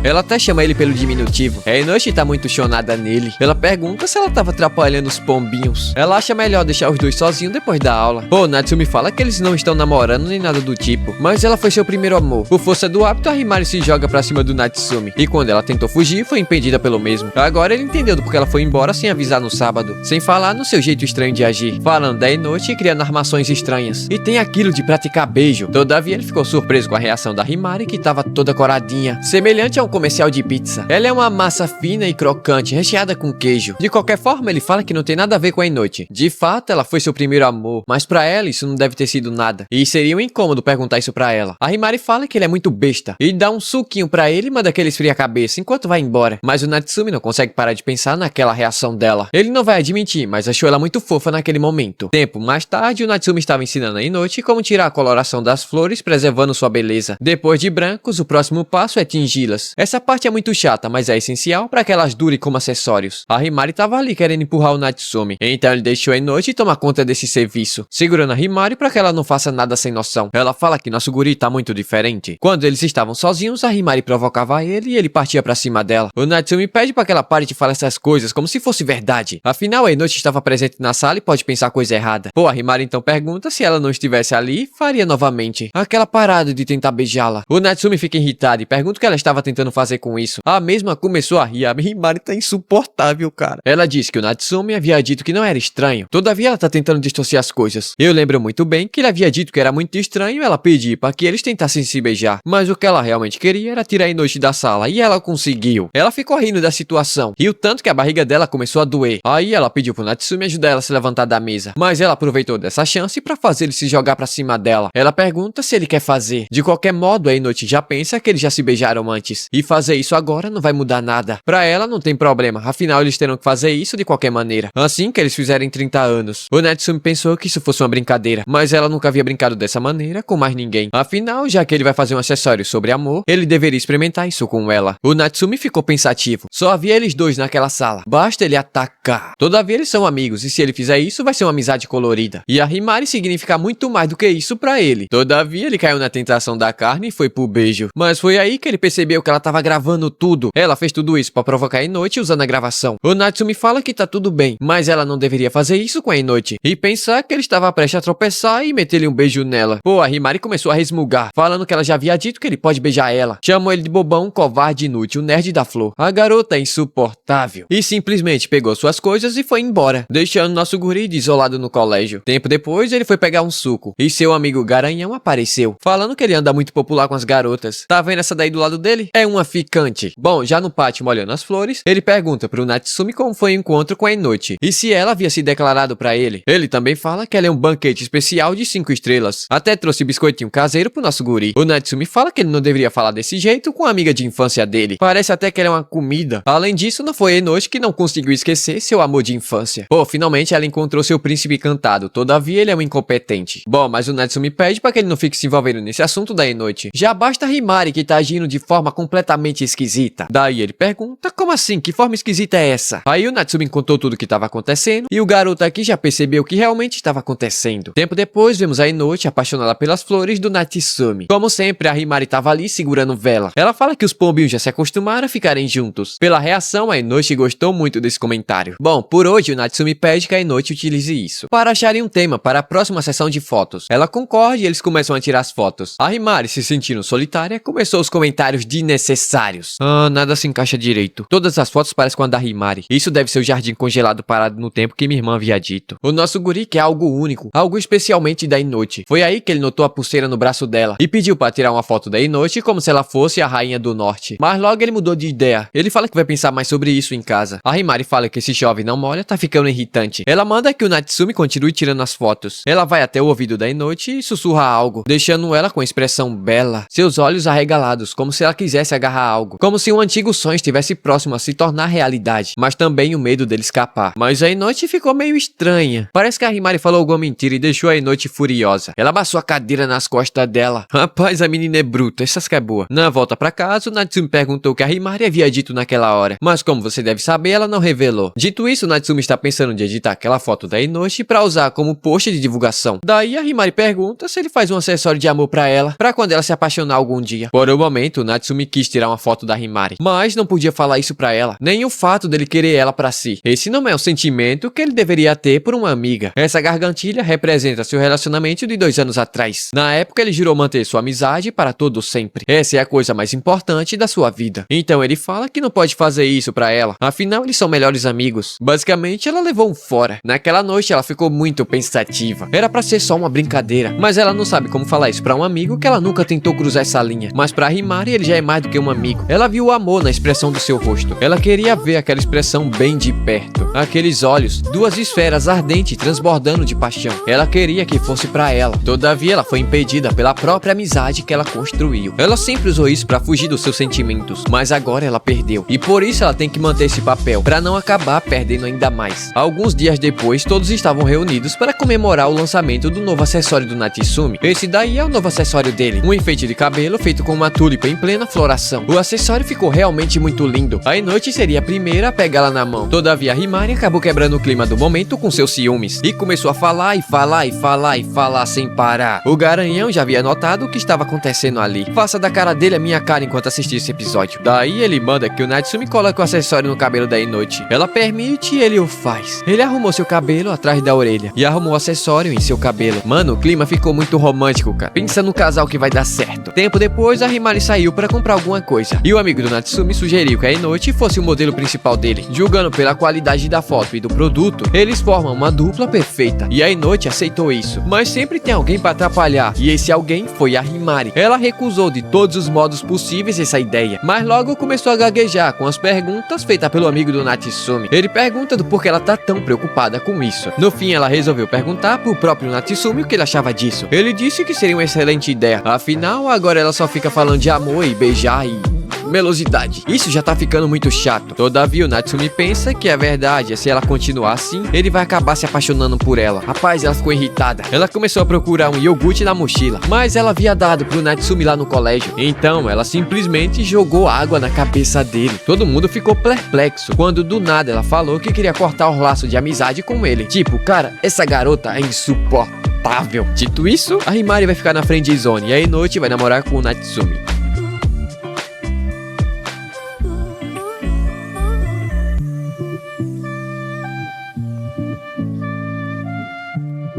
Ela até chama ele pelo diminutivo. A Inochi tá muito chonada nele. Ela pergunta se ela tava atrapalhando os pombinhos. Ela acha melhor deixar os dois sozinhos depois da aula. Pô, Natsumi fala que eles não estão namorando nem nada do tipo, mas ela foi seu primeiro amor. Por força do hábito, a Himari se joga pra cima do Natsumi. E quando ela tentou fugir, foi impedida pelo mesmo. Agora ele entendeu do porquê ela foi embora sem avisar no sábado. Sem falar no seu jeito estranho de agir. Falando da Inochi e criando armações estranhas. E tem aquilo de praticar beijo. Todavia ele ficou surpreso com a reação da Himari, que tava toda coradinha, semelhante a um comercial de pizza. Ela é uma massa fina e crocante, recheada com queijo. De qualquer forma, ele fala que não tem nada a ver com a Inochi. De fato, ela foi seu primeiro amor, mas pra ela isso não deve ter sido nada. E seria um incômodo perguntar isso pra ela. A Himari fala que ele é muito besta e dá um suquinho pra ele e manda que ele esfria a cabeça enquanto vai embora. Mas o Natsumi não consegue parar de pensar naquela reação dela. Ele não vai admitir, mas achou ela muito fofa naquele momento. Tempo mais tarde, o Natsumi estava ensinando a Inochi como tirar a coloração das flores, preservando sua beleza. Depois de brancos, o próximo passo é tingi-las. Essa parte é muito chata, mas é essencial para que elas durem como acessórios. A Himari tava ali querendo empurrar o Natsumi, então ele deixou a Inochi tomar conta desse serviço, segurando a Himari para que ela não faça nada sem noção. Ela fala que nosso guri tá muito diferente. Quando eles estavam sozinhos, a Himari provocava ele e ele partia pra cima dela. O Natsumi pede para que ela pare de falar essas coisas como se fosse verdade. Afinal, a Inochi estava presente na sala e pode pensar coisa errada. Pô, a Himari então pergunta se ela não estivesse ali, faria novamente aquela parada de tentar beijá-la. O Natsumi fica irritado e pergunta o que ela estava tentando fazer com isso. A mesma começou a rir. A Himari tá insuportável, cara. Ela disse que o Natsumi havia dito que não era estranho. Todavia, ela tá tentando distorcer as coisas. Eu lembro muito bem que ele havia dito que era muito estranho ela pedir para que eles tentassem se beijar. Mas o que ela realmente queria era tirar a Inochi da sala e ela conseguiu. Ela ficou rindo da situação e o tanto que a barriga dela começou a doer. Aí ela pediu pro Natsumi ajudar ela a se levantar da mesa. Mas ela aproveitou dessa chance para fazer ele se jogar pra cima dela. Ela pergunta se ele quer fazer. De qualquer modo, a Inochi já pensa que eles já se beijaram antes. E fazer isso agora não vai mudar nada. Pra ela não tem problema, afinal eles terão que fazer isso de qualquer maneira. Assim que eles fizerem 30 anos. O Natsumi pensou que isso fosse uma brincadeira, mas ela nunca havia brincado dessa maneira com mais ninguém. Afinal, já que ele vai fazer um acessório sobre amor, ele deveria experimentar isso com ela. O Natsumi ficou pensativo. Só havia eles dois naquela sala. Basta ele atacar. Todavia eles são amigos, e se ele fizer isso, vai ser uma amizade colorida. E a Himari significa muito mais do que isso pra ele. Todavia, ele caiu na tentação da carne e foi pro beijo. Mas foi aí que ele percebeu que ela tava gravando tudo. Ela fez tudo isso pra provocar a Inochi usando a gravação. O Natsumi fala que tá tudo bem, mas ela não deveria fazer isso com a Inochi. E pensar que ele estava prestes a tropeçar e meter-lhe um beijo nela. Pô, a Himari começou a resmungar, falando que ela já havia dito que ele pode beijar ela. Chamou ele de bobão, covarde, inútil, nerd da flor. A garota é insuportável. E simplesmente pegou suas coisas e foi embora, deixando nosso guri isolado no colégio. Tempo depois, ele foi pegar um suco. E seu amigo Garanhão apareceu, falando que ele anda muito popular com as garotas. Tá vendo essa daí do lado dele? É uma ficante. Bom, já no pátio molhando as flores, ele pergunta pro Natsumi como foi o encontro com a Inochi e se ela havia se declarado pra ele. Ele também fala que ela é um banquete especial de 5 estrelas. Até trouxe biscoitinho caseiro pro nosso guri. O Natsumi fala que ele não deveria falar desse jeito com a amiga de infância dele. Parece até que ela é uma comida. Além disso, não foi a Inochi que não conseguiu esquecer seu amor de infância. Pô, finalmente ela encontrou seu príncipe encantado. Todavia, ele é um incompetente. Bom, mas o Natsumi pede pra que ele não fique se envolvendo nesse assunto da Inochi. Já basta a Himari que tá agindo de forma completamente esquisita. Daí ele pergunta, como assim? Que forma esquisita é essa? Aí o Natsumi contou tudo o que estava acontecendo e o garoto aqui já percebeu o que realmente estava acontecendo. Tempo depois, vemos a Inochi apaixonada pelas flores do Natsumi. Como sempre, a Himari estava ali segurando vela. Ela fala que os pombinhos já se acostumaram a ficarem juntos. Pela reação, a Inochi gostou muito desse comentário. Bom, por hoje o Natsumi pede que a Inochi utilize isso para acharem um tema para a próxima sessão de fotos. Ela concorda e eles começam a tirar as fotos. A Himari, se sentindo solitária, começou os comentários desnecessários. Nada se encaixa direito. Todas as fotos parecem com a da Himari. Isso deve ser o jardim congelado parado no tempo que minha irmã havia dito. O nosso guri quer algo único, algo especialmente da Inochi. Foi aí que ele notou a pulseira no braço dela e pediu para tirar uma foto da Inochi como se ela fosse a rainha do norte. Mas logo ele mudou de ideia. Ele fala que vai pensar mais sobre isso em casa. A Himari fala que se chove não molha, tá ficando irritante. Ela manda que o Natsumi continue tirando as fotos. Ela vai até o ouvido da Inochi e sussurra algo, deixando ela com expressão bela, seus olhos arregalados, como se ela quisesse agarrar algo, como se um antigo sonho estivesse próximo a se tornar realidade, mas também o medo dele escapar. Mas a Inochi ficou meio estranha. Parece que a Himari falou alguma mentira e deixou a Inoue furiosa. Ela amassou a cadeira nas costas dela. Rapaz, a menina é bruta, essas que é boa. Na volta pra casa, o Natsumi perguntou o que a Himari havia dito naquela hora, mas como você deve saber, ela não revelou. Dito isso, o Natsumi está pensando em editar aquela foto da Inoue pra usar como post de divulgação. Daí a Himari pergunta se ele faz um acessório de amor pra ela, pra quando ela se apaixonar algum dia. Por um momento, o Natsumi quis tirar uma foto da Himari, mas não podia falar isso pra ela, nem o fato dele querer ela pra si. Esse não é o sentimento que ele deveria ter por uma amiga. Essa gargantilha representa seu relacionamento de 2 anos atrás. Na época, ele jurou manter sua amizade para todo sempre. Essa é a coisa mais importante da sua vida. Então ele fala que não pode fazer isso pra ela, afinal eles são melhores amigos. Basicamente, ela levou um fora. Naquela noite, ela ficou muito pensativa. Era pra ser só uma brincadeira, mas ela não sabe como falar isso pra um amigo que ela nunca tentou cruzar essa linha. Mas pra Himari, ele já é mais do que um amigo. Ela viu o amor na expressão do seu rosto. Ela queria ver aquela expressão bem de perto. Aqueles olhos, 2 esferas ardentes transbordando de paixão. Ela queria que fosse pra ela. Todavia, ela foi impedida pela própria amizade que ela construiu. Ela sempre usou isso pra fugir dos seus sentimentos, mas agora ela perdeu. E por isso ela tem que manter esse papel, pra não acabar perdendo ainda mais. Alguns dias depois, todos estavam reunidos para comemorar o lançamento do novo acessório do Natsumi. Esse daí é o novo acessório dele, um enfeite de cabelo feito com uma tulipa em plena floração. O acessório ficou realmente muito lindo. A Inoue seria a primeira a pegá-la na mão. Todavia, Himari acabou quebrando o clima do momento com seus ciúmes e começou a falar e falar e falar e falar sem parar. O garanhão já havia notado o que estava acontecendo ali. Faça da cara dele a minha cara enquanto assistir esse episódio. Daí ele manda que o Natsumi coloque o acessório no cabelo da Inoue. Ela permite e ele o faz. Ele arrumou seu cabelo atrás da orelha e arrumou o acessório em seu cabelo. Mano, o clima ficou muito romântico, cara. Pensa no casal que vai dar certo. Tempo depois, a Himari saiu para comprar alguma coisa e o amigo do Natsumi sugeriu que a Inoue fosse o modelo principal dele. Julgando pela qualidade da foto e do produto, eles formam uma dupla perfeita e a Inoue aceitou isso. Mas sempre tem alguém para atrapalhar e esse alguém foi a Himari. Ela recusou de todos os modos possíveis essa ideia, mas logo começou a gaguejar com as perguntas feitas pelo amigo do Natsumi. Ele pergunta do porquê ela tá tão preocupada com isso. No fim, ela resolveu perguntar pro próprio Natsumi o que ele achava disso. Ele disse que seria uma excelente ideia, afinal agora ela só fica falando de amor e beijar e melosidade. Isso já tá ficando muito chato. Todavia, o Natsumi pensa que a verdade é se ela continuar assim, ele vai acabar se apaixonando por ela. Rapaz, ela ficou irritada. Ela começou a procurar um iogurte na mochila, mas ela havia dado pro Natsumi lá no colégio. Então, ela simplesmente jogou água na cabeça dele. Todo mundo ficou perplexo, quando do nada ela falou que queria cortar o laço de amizade com ele. Tipo, cara, essa garota é insuportável. Dito isso, a Himari vai ficar na friend zone e a Inoue vai namorar com o Natsumi.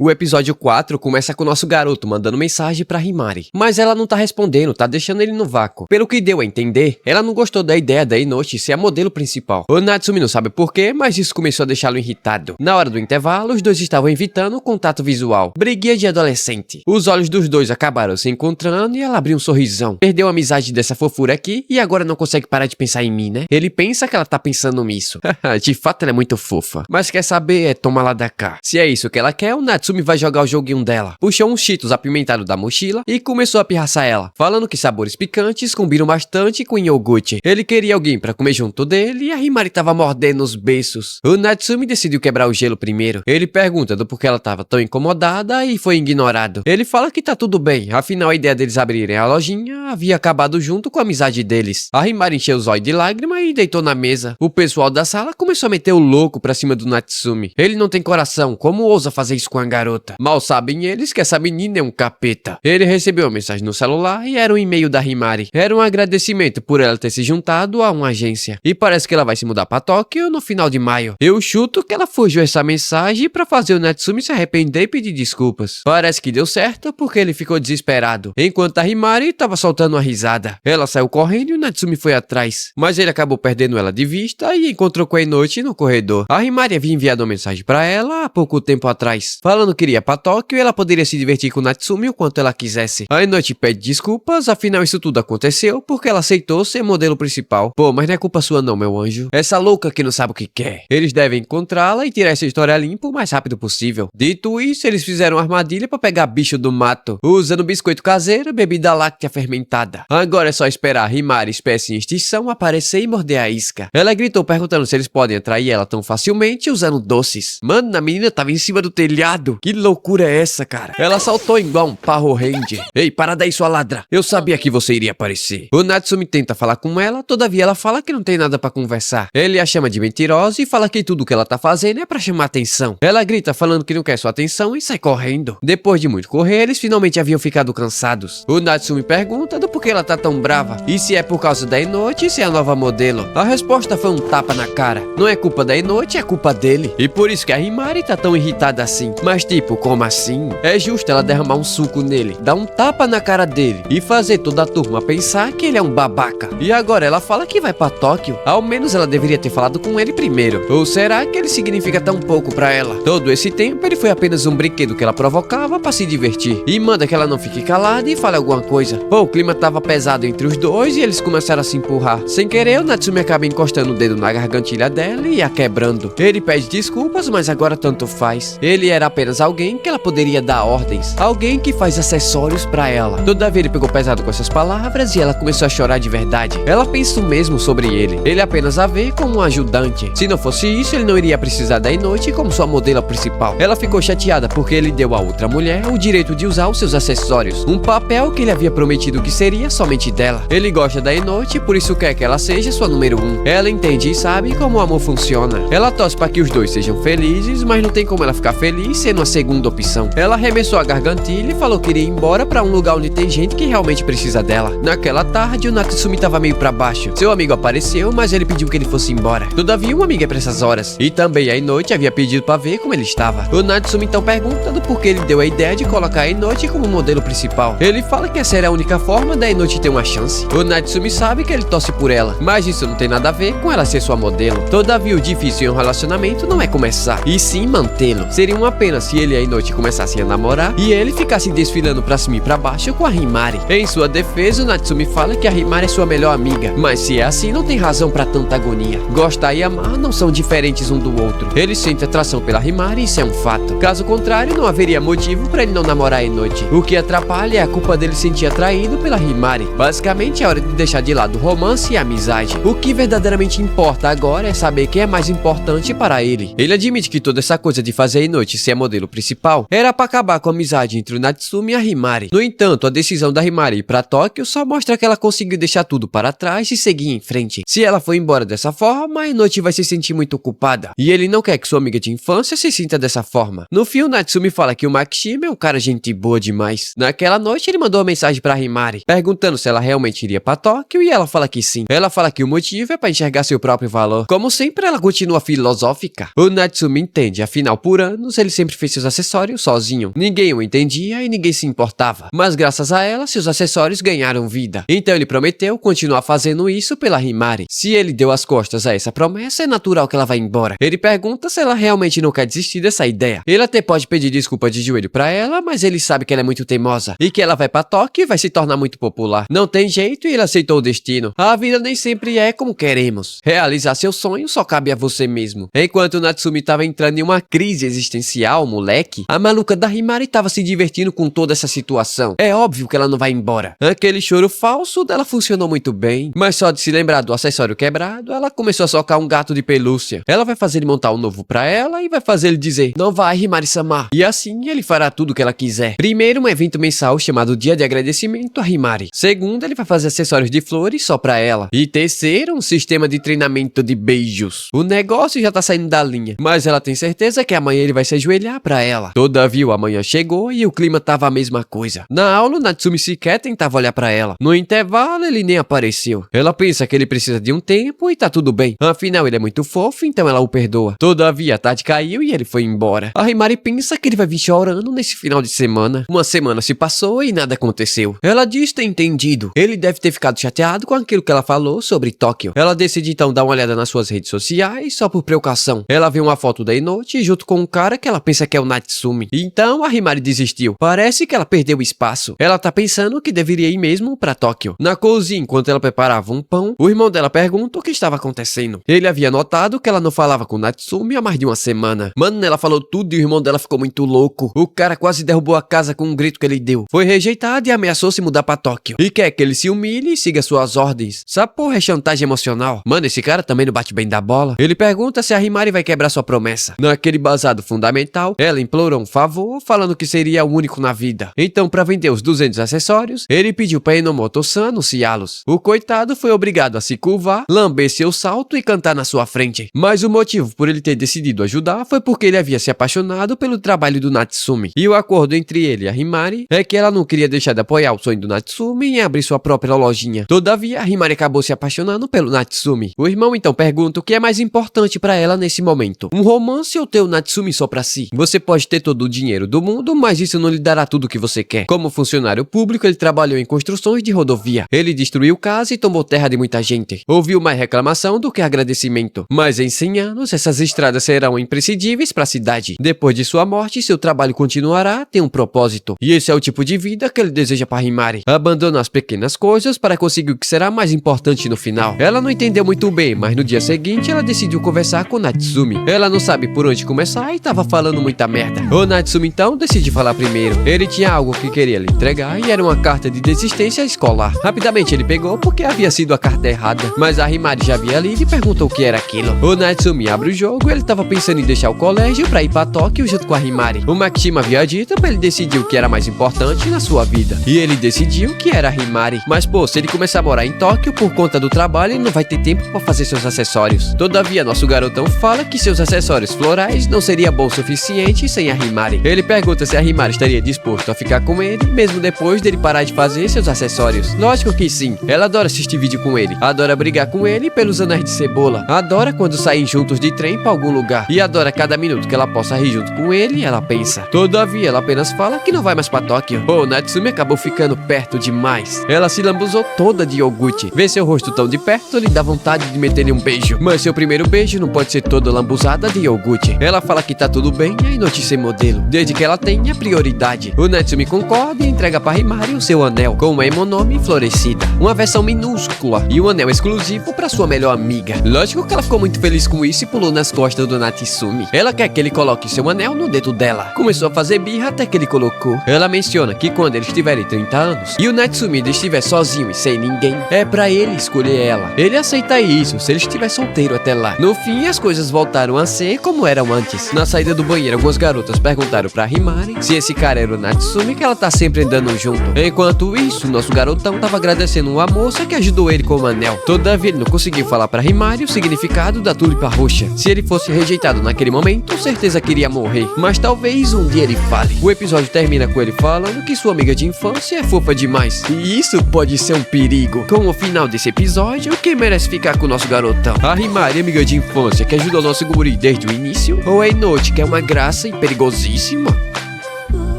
O episódio 4 começa com o nosso garoto mandando mensagem pra Himari, mas ela não tá respondendo, tá deixando ele no vácuo. Pelo que deu a entender, ela não gostou da ideia da Inoue ser a modelo principal. O Natsumi não sabe porquê, mas isso começou a deixá-lo irritado. Na hora do intervalo, os dois estavam evitando o contato visual. Briguinha de adolescente. Os olhos dos dois acabaram se encontrando e ela abriu um sorrisão. Perdeu a amizade dessa fofura aqui e agora não consegue parar de pensar em mim, né? Ele pensa que ela tá pensando nisso. De fato, ela é muito fofa. Mas quer saber, toma lá da cá. Se é isso que ela quer, o Natsumi vai jogar o joguinho dela. Puxou uns Cheetos apimentados da mochila e começou a pirraçar ela, falando que sabores picantes combinam bastante com iogurte. Ele queria alguém pra comer junto dele e a Himari tava mordendo os beiços. O Natsumi decidiu quebrar o gelo primeiro. Ele pergunta do porquê ela tava tão incomodada e foi ignorado. Ele fala que tá tudo bem, afinal a ideia deles abrirem a lojinha havia acabado junto com a amizade deles. A Himari encheu os olhos de lágrima e deitou na mesa. O pessoal da sala começou a meter o louco pra cima do Natsumi. Ele não tem coração, como ousa fazer isso com a garota? Mal sabem eles que essa menina é um capeta. Ele recebeu uma mensagem no celular e era um e-mail da Himari. Era um agradecimento por ela ter se juntado a uma agência. E parece que ela vai se mudar pra Tóquio no final de maio. Eu chuto que ela forjou essa mensagem pra fazer o Natsumi se arrepender e pedir desculpas. Parece que deu certo porque ele ficou desesperado, enquanto a Himari tava soltando uma risada. Ela saiu correndo e o Natsumi foi atrás, mas ele acabou perdendo ela de vista e encontrou com a Inoue no corredor. A Himari havia enviado uma mensagem pra ela há pouco tempo atrás, falando falando que iria pra Tóquio e ela poderia se divertir com Natsumi o quanto ela quisesse. A Inoue pede desculpas, afinal isso tudo aconteceu porque ela aceitou ser modelo principal. Pô, mas não é culpa sua não, meu anjo. Essa louca que não sabe o que quer. Eles devem encontrá-la e tirar essa história limpa o mais rápido possível. Dito isso, eles fizeram uma armadilha pra pegar bicho do mato, usando biscoito caseiro e bebida láctea fermentada. Agora é só esperar a Himari, espécie em extinção, aparecer e morder a isca. Ela gritou perguntando se eles podem atrair ela tão facilmente usando doces. Mano, a menina tava em cima do telhado. Que loucura é essa, cara? Ela saltou igual um Power Ranger. Ei, para daí, sua ladra. Eu sabia que você iria aparecer. O Natsumi tenta falar com ela, todavia ela fala que não tem nada pra conversar. Ele a chama de mentirosa e fala que tudo que ela tá fazendo é pra chamar atenção. Ela grita falando que não quer sua atenção e sai correndo. Depois de muito correr, eles finalmente haviam ficado cansados. O Natsumi pergunta do porquê ela tá tão brava e se é por causa da Inoue e se é a nova modelo. A resposta foi um tapa na cara. Não é culpa da Inoue, é culpa dele. E por isso que a Himari tá tão irritada assim. Mas tipo, como assim? É justo ela derramar um suco nele, dar um tapa na cara dele e fazer toda a turma pensar que ele é um babaca. E agora ela fala que vai pra Tóquio. Ao menos ela deveria ter falado com ele primeiro. Ou será que ele significa tão pouco pra ela? Todo esse tempo ele foi apenas um brinquedo que ela provocava pra se divertir. E manda que ela não fique calada e fale alguma coisa. Pô, o clima tava pesado entre os dois e eles começaram a se empurrar. Sem querer, o Natsumi acaba encostando o dedo na gargantilha dela e a quebrando. Ele pede desculpas, mas agora tanto faz. Ele era apenas alguém que ela poderia dar ordens. Alguém que faz acessórios pra ela. Todavia ele pegou pesado com essas palavras e ela começou a chorar de verdade. Ela pensa o mesmo sobre ele. Ele apenas a vê como um ajudante. Se não fosse isso, ele não iria precisar da Inoue como sua modelo principal. Ela ficou chateada porque ele deu a outra mulher o direito de usar os seus acessórios. Um papel que ele havia prometido que seria somente dela. Ele gosta da Inoue e por isso quer que ela seja sua número 1. Ela entende e sabe como o amor funciona. Ela torce para que os dois sejam felizes, mas não tem como ela ficar feliz sendo a segunda opção. Ela arremessou a gargantilha e falou que iria embora para um lugar onde tem gente que realmente precisa dela. Naquela tarde, o Natsumi tava meio pra baixo. Seu amigo apareceu, mas ele pediu que ele fosse embora. Todavia, um amigo é pra essas horas. E também a Inoue havia pedido pra ver como ele estava. O Natsumi então pergunta do porquê ele deu a ideia de colocar a Inoue como modelo principal. Ele fala que essa era a única forma da Inoue ter uma chance. O Natsumi sabe que ele torce por ela, mas isso não tem nada a ver com ela ser sua modelo. Todavia, o difícil em um relacionamento não é começar, e sim mantê-lo. Seria uma pena se ele e a Inoue começassem a namorar e ele ficasse desfilando pra cima e pra baixo com a Himari. Em sua defesa, o Natsumi fala que a Himari é sua melhor amiga, mas se é assim, não tem razão pra tanta agonia. Gostar e amar não são diferentes um do outro. Ele sente atração pela Himari e isso é um fato. Caso contrário, não haveria motivo pra ele não namorar a Inoue. O que atrapalha é a culpa dele sentir atraído pela Himari. Basicamente, é hora de deixar de lado o romance e a amizade. O que verdadeiramente importa agora é saber quem é mais importante para ele. Ele admite que toda essa coisa de fazer a Inoue ser a modelo principal era pra acabar com a amizade entre o Natsumi e a Himari. No entanto, a decisão da Himari ir pra Tóquio só mostra que ela conseguiu deixar tudo para trás e seguir em frente. Se ela for embora dessa forma, a Inoue vai se sentir muito culpada. E ele não quer que sua amiga de infância se sinta dessa forma. No fim, o Natsumi fala que o Makishima é um cara gente boa demais. Naquela noite, ele mandou uma mensagem pra Himari, perguntando se ela realmente iria pra Tóquio e ela fala que sim. Ela fala que o motivo é pra enxergar seu próprio valor. Como sempre, ela continua filosófica. O Natsumi entende, afinal, por anos, ele sempre fez seus acessórios sozinho. Ninguém o entendia e ninguém se importava. Mas graças a ela, seus acessórios ganharam vida. Então ele prometeu continuar fazendo isso pela Himari. Se ele deu as costas a essa promessa, é natural que ela vá embora. Ele pergunta se ela realmente não quer desistir dessa ideia. Ele até pode pedir desculpa de joelho pra ela, mas ele sabe que ela é muito teimosa e que ela vai pra Tóquio e vai se tornar muito popular. Não tem jeito e ele aceitou o destino. A vida nem sempre é como queremos. Realizar seu sonho só cabe a você mesmo. Enquanto o Natsumi tava entrando em uma crise existencial, moleque, a maluca da Himari tava se divertindo com toda essa situação. É óbvio que ela não vai embora. Aquele choro falso dela funcionou muito bem, mas só de se lembrar do acessório quebrado, ela começou a socar um gato de pelúcia. Ela vai fazer ele montar um novo pra ela e vai fazer ele dizer: não vai, Himari-sama. E assim ele fará tudo o que ela quiser. Primeiro, um evento mensal chamado Dia de Agradecimento a Himari. Segundo, ele vai fazer acessórios de flores só pra ela. E terceiro, um sistema de treinamento de beijos. O negócio já tá saindo da linha, mas ela tem certeza que amanhã ele vai se ajoelhar pra ela. Todavia, o amanhã chegou e o clima tava a mesma coisa. Na aula, o Natsumi sequer tentava olhar pra ela. No intervalo, ele nem apareceu. Ela pensa que ele precisa de um tempo e tá tudo bem. Afinal, ele é muito fofo, então ela o perdoa. Todavia, a tarde caiu e ele foi embora. A Himari pensa que ele vai vir chorando nesse final de semana. Uma semana se passou e nada aconteceu. Ela diz ter entendido. Ele deve ter ficado chateado com aquilo que ela falou sobre Tóquio. Ela decide então dar uma olhada nas suas redes sociais só por precaução. Ela vê uma foto da Inoue junto com um cara que ela pensa que é o Natsumi. Então a Himari desistiu. Parece que ela perdeu espaço. Ela tá pensando que deveria ir mesmo pra Tóquio. Na cozinha, enquanto ela preparava um pão, o irmão dela pergunta o que estava acontecendo. Ele havia notado que ela não falava com o Natsumi há mais de uma semana. Mano, ela falou tudo e o irmão dela ficou muito louco. O cara quase derrubou a casa com um grito que ele deu. Foi rejeitado e ameaçou se mudar pra Tóquio. E quer que ele se humilhe e siga suas ordens. Essa porra é chantagem emocional. Mano, esse cara também não bate bem da bola. Ele pergunta se a Himari vai quebrar sua promessa. Naquele basado fundamental, ela implorou um favor, falando que seria o único na vida. Então, pra vender os 200 acessórios, ele pediu pra Enomoto-san anunciá-los. O coitado foi obrigado a se curvar, lamber seu salto e cantar na sua frente. Mas o motivo por ele ter decidido ajudar foi porque ele havia se apaixonado pelo trabalho do Natsumi. E o acordo entre ele e a Himari é que ela não queria deixar de apoiar o sonho do Natsumi em abrir sua própria lojinha. Todavia, a Himari acabou se apaixonando pelo Natsumi. O irmão então pergunta o que é mais importante pra ela nesse momento. Um romance ou ter o Natsumi só pra si? Você pode ter todo o dinheiro do mundo, mas isso não lhe dará tudo o que você quer. Como funcionário público, ele trabalhou em construções de rodovia. Ele destruiu casa e tomou terra de muita gente. Ouviu mais reclamação do que agradecimento. Mas em 100 anos, essas estradas serão imprescindíveis para a cidade. Depois de sua morte, seu trabalho continuará a ter um propósito. E esse é o tipo de vida que ele deseja para Himari. Abandona as pequenas coisas para conseguir o que será mais importante no final. Ela não entendeu muito bem, mas no dia seguinte ela decidiu conversar com Natsumi. Ela não sabe por onde começar e tava falando muita merda. O Natsumi então decide falar primeiro. Ele tinha algo que queria lhe entregar e era uma carta de desistência escolar. Rapidamente ele pegou porque havia sido a carta errada, mas a Himari já havia lido e perguntou o que era aquilo. O Natsumi abre o jogo e ele tava pensando em deixar o colégio pra ir pra Tóquio junto com a Himari. O Makishima havia dito pra ele decidir o que era mais importante na sua vida. E ele decidiu que era a Himari. Mas pô, se ele começar a morar em Tóquio por conta do trabalho, ele não vai ter tempo pra fazer seus acessórios. Todavia, nosso garotão fala que seus acessórios florais não seria bom o suficiente sem a Himari. Ele pergunta se a Himari estaria disposto a ficar com ele, mesmo depois dele parar de fazer seus acessórios. Lógico que sim. Ela adora assistir vídeo com ele, adora brigar com ele pelos anéis de cebola, adora quando saem juntos de trem pra algum lugar, e adora cada minuto que ela possa rir junto com ele, ela pensa. Todavia, ela apenas fala que não vai mais pra Tóquio. O Natsumi acabou ficando perto demais. Ela se lambuzou toda de iogurte. Ver seu rosto tão de perto lhe dá vontade de meter-lhe um beijo. Mas seu primeiro beijo não pode ser todo lambuzada de iogurte. Ela fala que tá tudo bem e notícia é modelo, desde que ela tenha prioridade. O Natsumi concorda e entrega pra Himari o seu anel, com uma Emonome florescida, uma versão minúscula e um anel exclusivo pra sua melhor amiga. Lógico que ela ficou muito feliz com isso e pulou nas costas do Natsumi. Ela quer que ele coloque seu anel no dedo dela. Começou a fazer birra até que ele colocou. Ela menciona que quando eles tiverem 30 anos e o Natsumi estiver sozinho e sem ninguém, é pra ele escolher ela. Ele aceita isso se ele estiver solteiro até lá. No fim, as coisas voltaram a ser como eram antes. Na saída do banheiro, algumas garotas perguntaram pra Himari se esse cara era o Natsumi, que ela tá sempre andando junto. Enquanto isso, nosso garotão tava agradecendo uma moça que ajudou ele com o anel. Todavia, ele não conseguiu falar pra Himari o significado da tulipa roxa. Se ele fosse rejeitado naquele momento, certeza que iria morrer. Mas talvez um dia ele fale. O episódio termina com ele falando que sua amiga de infância é fofa demais. E isso pode ser um perigo. Com o final desse episódio, quem merece ficar com o nosso garotão? A Himari, amiga de infância, que ajudou nosso guri desde o início? Ou a Inote, que é uma graça e perigosíssima?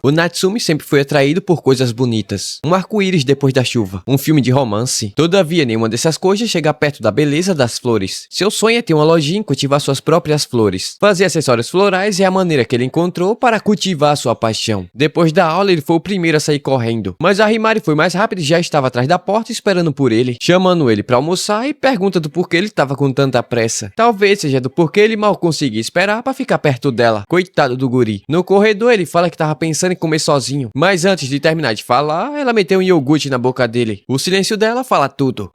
O Natsumi sempre foi atraído por coisas bonitas. Um arco-íris depois da chuva. Um filme de romance. Todavia, nenhuma dessas coisas chega perto da beleza das flores. Seu sonho é ter uma lojinha e cultivar suas próprias flores. Fazer acessórios florais é a maneira que ele encontrou para cultivar sua paixão. Depois da aula, ele foi o primeiro a sair correndo. Mas a Himari foi mais rápida e já estava atrás da porta esperando por ele, chamando ele para almoçar e pergunta do porquê ele estava com tanta pressa. Talvez seja do porquê ele mal conseguia esperar para ficar perto dela. Coitado do guri. No corredor, ele fala que estava pensando em comer sozinho. Mas antes de terminar de falar, ela meteu um iogurte na boca dele. O silêncio dela fala tudo.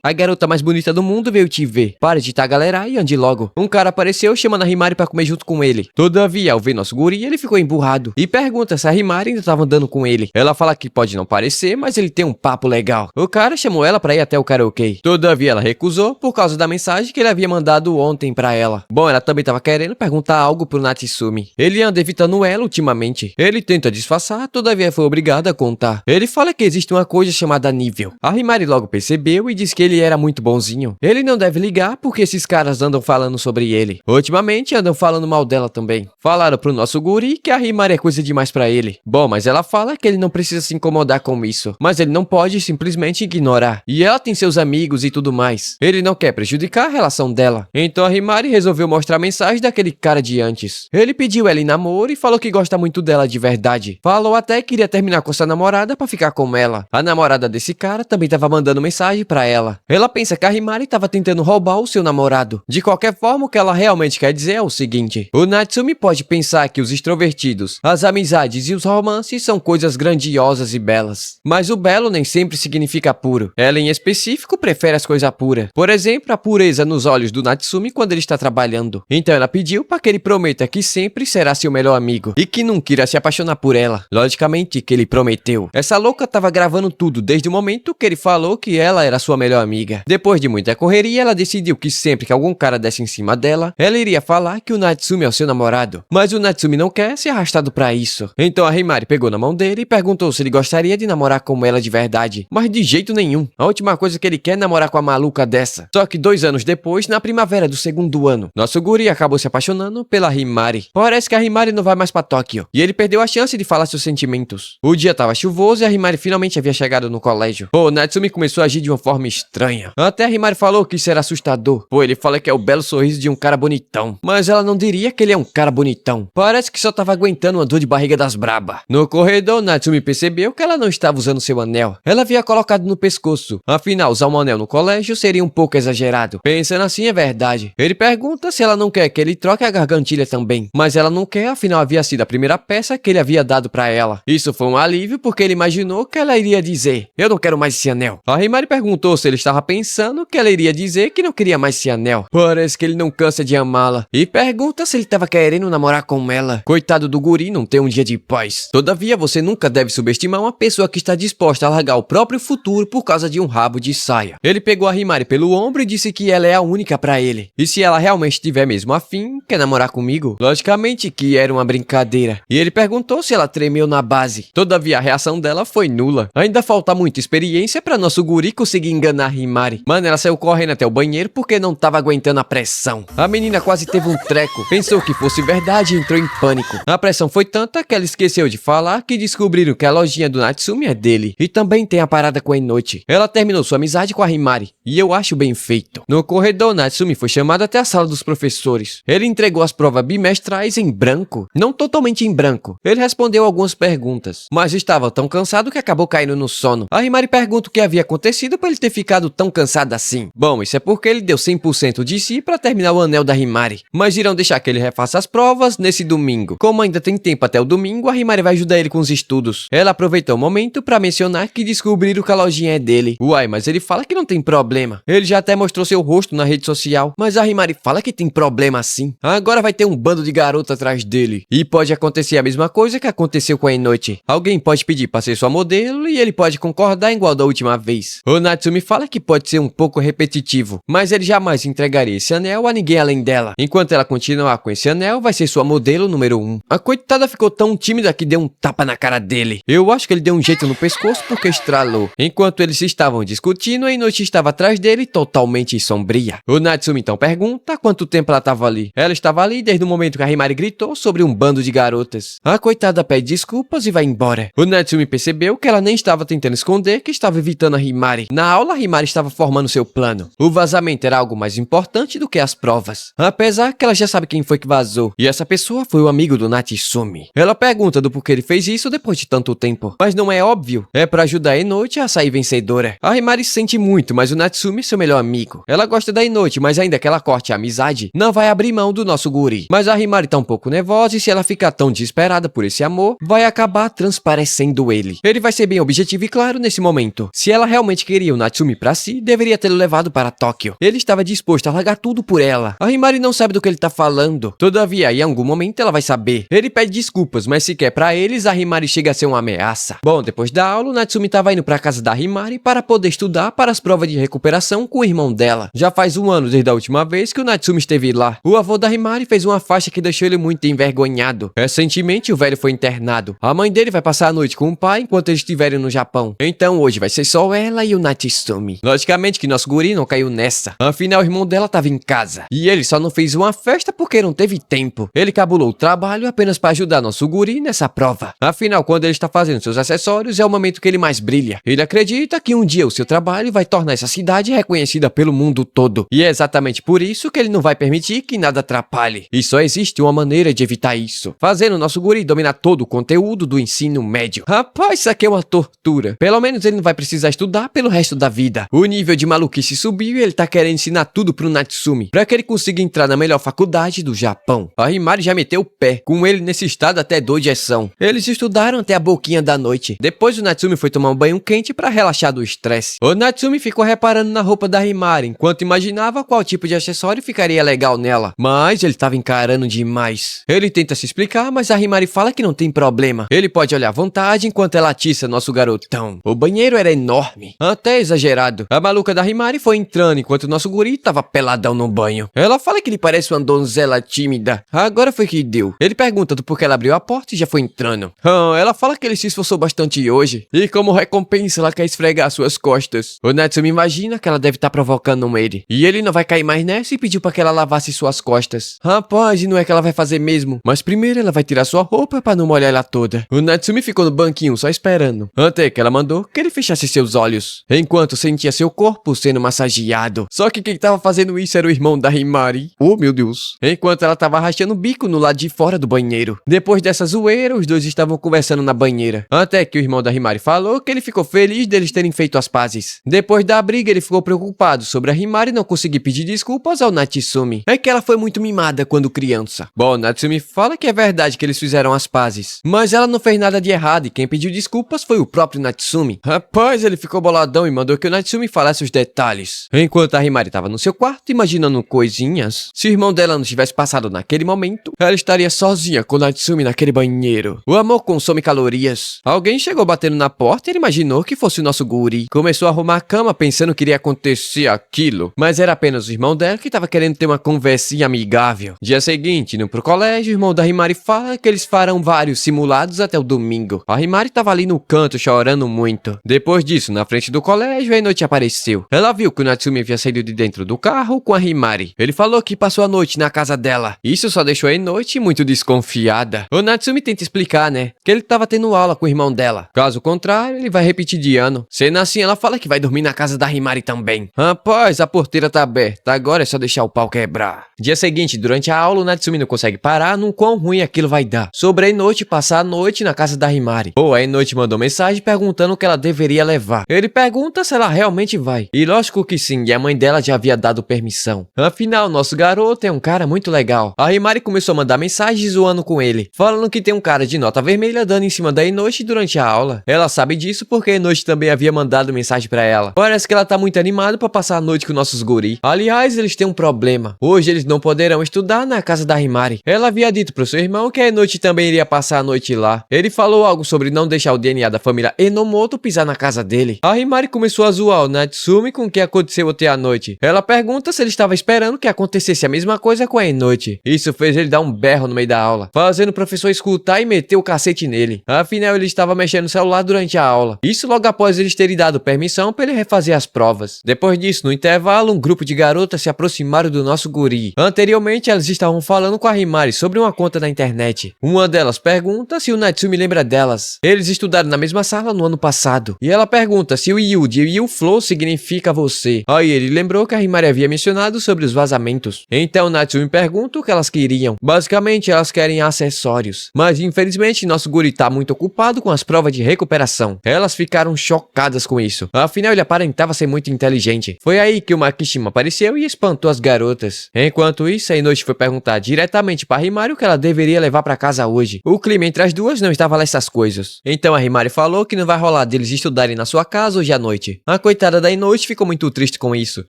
A garota mais bonita do mundo veio te ver. Pare de tagalerar e ande logo. Um cara apareceu chamando a Himari pra comer junto com ele. Todavia, ao ver nosso guri, ele ficou emburrado. E pergunta se a Himari ainda tava andando com ele. Ela fala que pode não parecer, mas ele tem um papo legal. O cara chamou ela pra ir até o karaokê. Todavia, ela recusou por causa da mensagem que ele havia mandado ontem pra ela. Bom, ela também tava querendo perguntar algo pro Natsumi. Ele anda evitando ela ultimamente. Ele tenta disfarçar, todavia foi obrigado a contar. Ele fala que existe uma coisa chamada nível. A Himari logo percebeu e diz que ele era muito bonzinho. Ele não deve ligar porque esses caras andam falando sobre ele. Ultimamente andam falando mal dela também. Falaram pro nosso guri que a Himari é coisa demais pra ele. Bom, mas ela fala que ele não precisa se incomodar com isso. Mas ele não pode simplesmente ignorar. E ela tem seus amigos e tudo mais. Ele não quer prejudicar a relação dela. Então a Himari resolveu mostrar a mensagem daquele cara de antes. Ele pediu ela em namoro e falou que gosta muito dela de verdade. Falou até que queria terminar com sua namorada pra ficar com ela. A namorada desse cara também tava mandando mensagem pra ela. Ela pensa que a Himari tava tentando roubar o seu namorado. De qualquer forma, o que ela realmente quer dizer é o seguinte: o Natsumi pode pensar que os extrovertidos, as amizades e os romances são coisas grandiosas e belas. Mas o belo nem sempre significa puro. Ela, em específico, prefere as coisas puras. Por exemplo, a pureza nos olhos do Natsumi quando ele está trabalhando. Então ela pediu para que ele prometa que sempre será seu melhor amigo e que nunca irá se apaixonar por ela. Logicamente que ele prometeu. Essa louca tava gravando tudo desde o momento que ele falou que ela era sua melhor amiga. Depois de muita correria, ela decidiu que sempre que algum cara desse em cima dela, ela iria falar que o Natsumi é o seu namorado. Mas o Natsumi não quer ser arrastado pra isso. Então a Himari pegou na mão dele e perguntou se ele gostaria de namorar com ela de verdade. Mas de jeito nenhum. A última coisa que ele quer é namorar com a maluca dessa. Só que 2 anos depois, na primavera do 2º ano, nosso guri acabou se apaixonando pela Himari. Parece que a Himari não vai mais pra Tóquio. E ele perdeu a chance de falar seus sentimentos. O dia tava chuvoso e a Himari finalmente havia chegado no colégio. Pô, o Natsumi começou a agir de uma forma estranha. Até a Himari falou que isso era assustador. Pô, ele fala que é o belo sorriso de um cara bonitão. Mas ela não diria que ele é um cara bonitão. Parece que só tava aguentando uma dor de barriga das braba. No corredor, Natsumi percebeu que ela não estava usando seu anel. Ela havia colocado no pescoço. Afinal, usar um anel no colégio seria um pouco exagerado. Pensando assim, é verdade. Ele pergunta se ela não quer que ele troque a gargantilha também. Mas ela não quer, afinal havia sido a primeira peça que ele havia dado pra ela. Isso foi um alívio porque ele imaginou que ela iria dizer: eu não quero mais esse anel. A Himari perguntou se ele estava pensando que ela iria dizer que não queria mais esse anel. Parece que ele não cansa de amá-la. E pergunta se ele estava querendo namorar com ela. Coitado do guri, não tem um dia de paz. Todavia, você nunca deve subestimar uma pessoa que está disposta a largar o próprio futuro por causa de um rabo de saia. Ele pegou a Himari pelo ombro e disse que ela é a única pra ele. E se ela realmente tiver mesmo afim, quer namorar comigo? Logicamente que era uma brincadeira. E ele perguntou se ela tremeu na base. Todavia, a reação dela foi nula. Ainda falta muita experiência pra nosso guri conseguir enganar a Himari. Mano, ela saiu correndo até o banheiro porque não tava aguentando a pressão. A menina quase teve um treco. Pensou que fosse verdade e entrou em pânico. A pressão foi tanta que ela esqueceu de falar que descobriram que a lojinha do Natsumi é dele. E também tem a parada com a Enochi. Ela terminou sua amizade com a Himari. E eu acho bem feito. No corredor, Natsumi foi chamado até a sala dos professores. Ele entregou as provas bimestrais em branco. Não totalmente em branco. Ele respondeu algumas perguntas. Mas estava tão cansado que acabou caindo no sono. A Himari pergunta o que havia acontecido para ele ter ficado tão cansado assim. Bom, isso é porque ele deu 100% de si para terminar o anel da Himari. Mas irão deixar que ele refaça as provas nesse domingo. Como ainda tem tempo até o domingo, a Himari vai ajudar ele com os estudos. Ela aproveitou o momento para mencionar que descobriram que a lojinha é dele. Uai, mas ele fala que não tem problema. Ele já até mostrou seu rosto na rede social. Mas a Himari fala que tem problema sim. Agora vai ter um bando de garoto atrás dele. E pode acontecer a mesma coisa que aconteceu com a Enochi. Alguém pode pedir para ser sua modelo e ele pode concordar igual da última vez. O Natsumi fala que pode ser um pouco repetitivo, mas ele jamais entregaria esse anel a ninguém além dela. Enquanto ela continuar com esse anel, vai ser sua modelo número 1. A coitada ficou tão tímida que deu um tapa na cara dele. Eu acho que ele deu um jeito no pescoço porque estralou. Enquanto eles estavam discutindo, a Enochi estava atrás dele, totalmente sombria. O Natsumi então pergunta há quanto tempo ela estava ali. Ela estava ali desde o momento que a Himari gritou sobre um bando de garotas. A coitada pede desculpas e vai embora. O Natsumi percebeu que ela nem estava tentando esconder que estava evitando a Himari. Na aula, a Himari estava formando seu plano. O vazamento era algo mais importante do que as provas. Apesar que ela já sabe quem foi que vazou. E essa pessoa foi o amigo do Natsumi. Ela pergunta do porquê ele fez isso depois de tanto tempo. Mas não é óbvio. É pra ajudar a Enochi a sair vencedora. A Himari se sente muito, mas o Natsumi é seu melhor amigo. Ela gosta da Enochi, mas ainda que ela corte a amizade, não vai abrir mão do nosso guri. Mas a Himari tá um pouco nervosa e se ela ficar tão desesperada por esse amor, vai acabar transparecendo ele. Ele vai ser bem objetivo e claro nesse momento. Se ela realmente queria o Natsumi pra si, deveria tê-lo levado para Tóquio. Ele estava disposto a largar tudo por ela. A Himari não sabe do que ele tá falando. Todavia, em algum momento ela vai saber. Ele pede desculpas, mas sequer pra eles, a Himari chega a ser uma ameaça. Bom, depois da aula, o Natsumi tava indo pra casa da Himari para poder estudar para as provas de recuperação com o irmão dela. Já faz 1 ano desde a última vez que o Natsumi esteve lá. O avô da Himari fez uma faixa que deixou ele muito envergonhado. Recentemente, noite, o velho foi internado. A mãe dele vai passar a noite com o pai enquanto eles estiverem no Japão. Então hoje vai ser só ela e o Natsumi. Logicamente que nosso guri não caiu nessa. Afinal, o irmão dela tava em casa. E ele só não fez uma festa porque não teve tempo. Ele cabulou o trabalho apenas para ajudar nosso guri nessa prova. Afinal, quando ele está fazendo seus acessórios, é o momento que ele mais brilha. Ele acredita que um dia o seu trabalho vai tornar essa cidade reconhecida pelo mundo todo. E é exatamente por isso que ele não vai permitir que nada atrapalhe. E só existe uma maneira de evitar isso: fazendo o nosso guri dominar todo o conteúdo do ensino médio. Rapaz, isso aqui é uma tortura. Pelo menos ele não vai precisar estudar pelo resto da vida. O nível de maluquice subiu e ele tá querendo ensinar tudo pro Natsumi, pra que ele consiga entrar na melhor faculdade do Japão. A Himari já meteu o pé, com ele nesse estado até doideção. Eles estudaram até a boquinha da noite. Depois o Natsumi foi tomar um banho quente pra relaxar do estresse. O Natsumi ficou reparando na roupa da Himari, enquanto imaginava qual tipo de acessório ficaria legal nela. Mas ele tava encarando demais. Ele tenta se explicar, mas a Himari fala que não tem problema. Ele pode olhar à vontade enquanto ela atiça nosso garotão. O banheiro era enorme, até exagerado. A maluca da Himari foi entrando enquanto o nosso guri tava peladão no banho. Ela fala que ele parece uma donzela tímida. Agora foi que deu. Ele pergunta do porquê ela abriu a porta e já foi entrando. Ela fala que ele se esforçou bastante hoje e como recompensa ela quer esfregar suas costas. O Natsumi imagina que ela deve estar provocando ele. E ele não vai cair mais nessa e pediu pra que ela lavasse suas costas. Rapaz, e não é que ela vai fazer mesmo. Mas primeiro ela vai tirar sua roupa pra não molhar ela toda. O Natsumi ficou no banquinho só esperando, até que ela mandou que ele fechasse seus olhos, enquanto sentia seu corpo sendo massageado. Só que quem tava fazendo isso era o irmão da Himari. Oh, meu Deus. Enquanto ela tava rachando o bico no lado de fora do banheiro. Depois dessa zoeira, os dois estavam conversando na banheira. Até que o irmão da Himari falou que ele ficou feliz deles terem feito as pazes. Depois da briga, ele ficou preocupado sobre a Himari não conseguir pedir desculpas ao Natsumi. É que ela foi muito mimada quando criança. Bom, o Natsumi fala que é verdade que eles fizeram as pazes, mas ela não fez nada de errado e quem pediu desculpas foi o próprio Natsumi. Rapaz, ele ficou boladão e mandou que o Natsumi falasse os detalhes. Enquanto a Himari estava no seu quarto imaginando coisinhas, se o irmão dela não tivesse passado naquele momento, ela estaria sozinha com o Natsumi naquele banheiro. O amor consome calorias. Alguém chegou batendo na porta e ele imaginou que fosse o nosso guri. Começou a arrumar a cama pensando que iria acontecer aquilo, mas era apenas o irmão dela que estava querendo ter uma conversinha amigável. Dia seguinte, indo pro colégio, o irmão da Himari fala que eles farão vários simulados até o domingo. A Himari estava ali no canto chorando muito. Depois disso, na frente do colégio, a Enochi apareceu. Ela viu que o Natsumi havia saído de dentro do carro com a Himari. Ele falou que passou a noite na casa dela. Isso só deixou a Enochi muito desconfiada. O Natsumi tenta explicar, né, que ele estava tendo aula com o irmão dela. Caso contrário, ele vai repetir de ano. Sendo assim, ela fala que vai dormir na casa da Himari também. Rapaz, a porteira tá aberta. Agora é só deixar o pau quebrar. Dia seguinte, durante a aula, o Natsumi não consegue parar num quão ruim aquilo vai dar. Sobre a Enochi passar a noite na casa da Himari. A Enochi mandou mensagem perguntando o que ela deveria levar. Ele pergunta se ela realmente vai. E lógico que sim, e a mãe dela já havia dado permissão. Afinal, nosso garoto é um cara muito legal. A Himari começou a mandar mensagens zoando com ele, falando que tem um cara de nota vermelha dando em cima da Enochi durante a aula. Ela sabe disso porque a Enochi também havia mandado mensagem pra ela. Parece que ela tá muito animada pra passar a noite com nossos guri. Aliás, eles têm um problema. Hoje eles não poderão estudar na casa da Himari. Ela havia dito pro seu irmão que a Enochi também iria passar a noite lá. Ele falou algo sobre não deixar o DNA da família Enomoto pisar na casa dele. A Himari começou a zoar o Natsumi com o que aconteceu ontem à noite. Ela pergunta se ele estava esperando que acontecesse a mesma coisa com a Enochi. Isso fez ele dar um berro no meio da aula, fazendo o professor escutar e meter o cacete nele. Afinal, ele estava mexendo no celular durante a aula. Isso logo após eles terem dado permissão para ele refazer as provas. Depois disso, no intervalo, um grupo de garotas se aproximaram do nosso guri. Anteriormente, elas estavam falando com a Himari sobre uma conta na internet. Uma delas pergunta se o Natsumi lembra delas. Eles estudaram na mesma sala no ano passado. E ela pergunta se o Yu de Yu Flow significa você. Aí ele lembrou que a Himari havia mencionado sobre os vazamentos. Então Natsumi pergunta o que elas queriam. Basicamente, elas querem acessórios. Mas infelizmente, nosso guri tá muito ocupado com as provas de recuperação. Elas ficaram chocadas com isso. Afinal, ele aparentava ser muito inteligente. Foi aí que o Makishima apareceu e espantou as garotas. Enquanto isso, a Enochi foi perguntar diretamente para Himari o que ela deveria levar para casa hoje. O clima entre as duas não estava lá essas coisas. Então a Himari falou que não vai rolar deles estudarem na sua casa hoje à noite. A coitada da Enochi ficou muito triste com isso.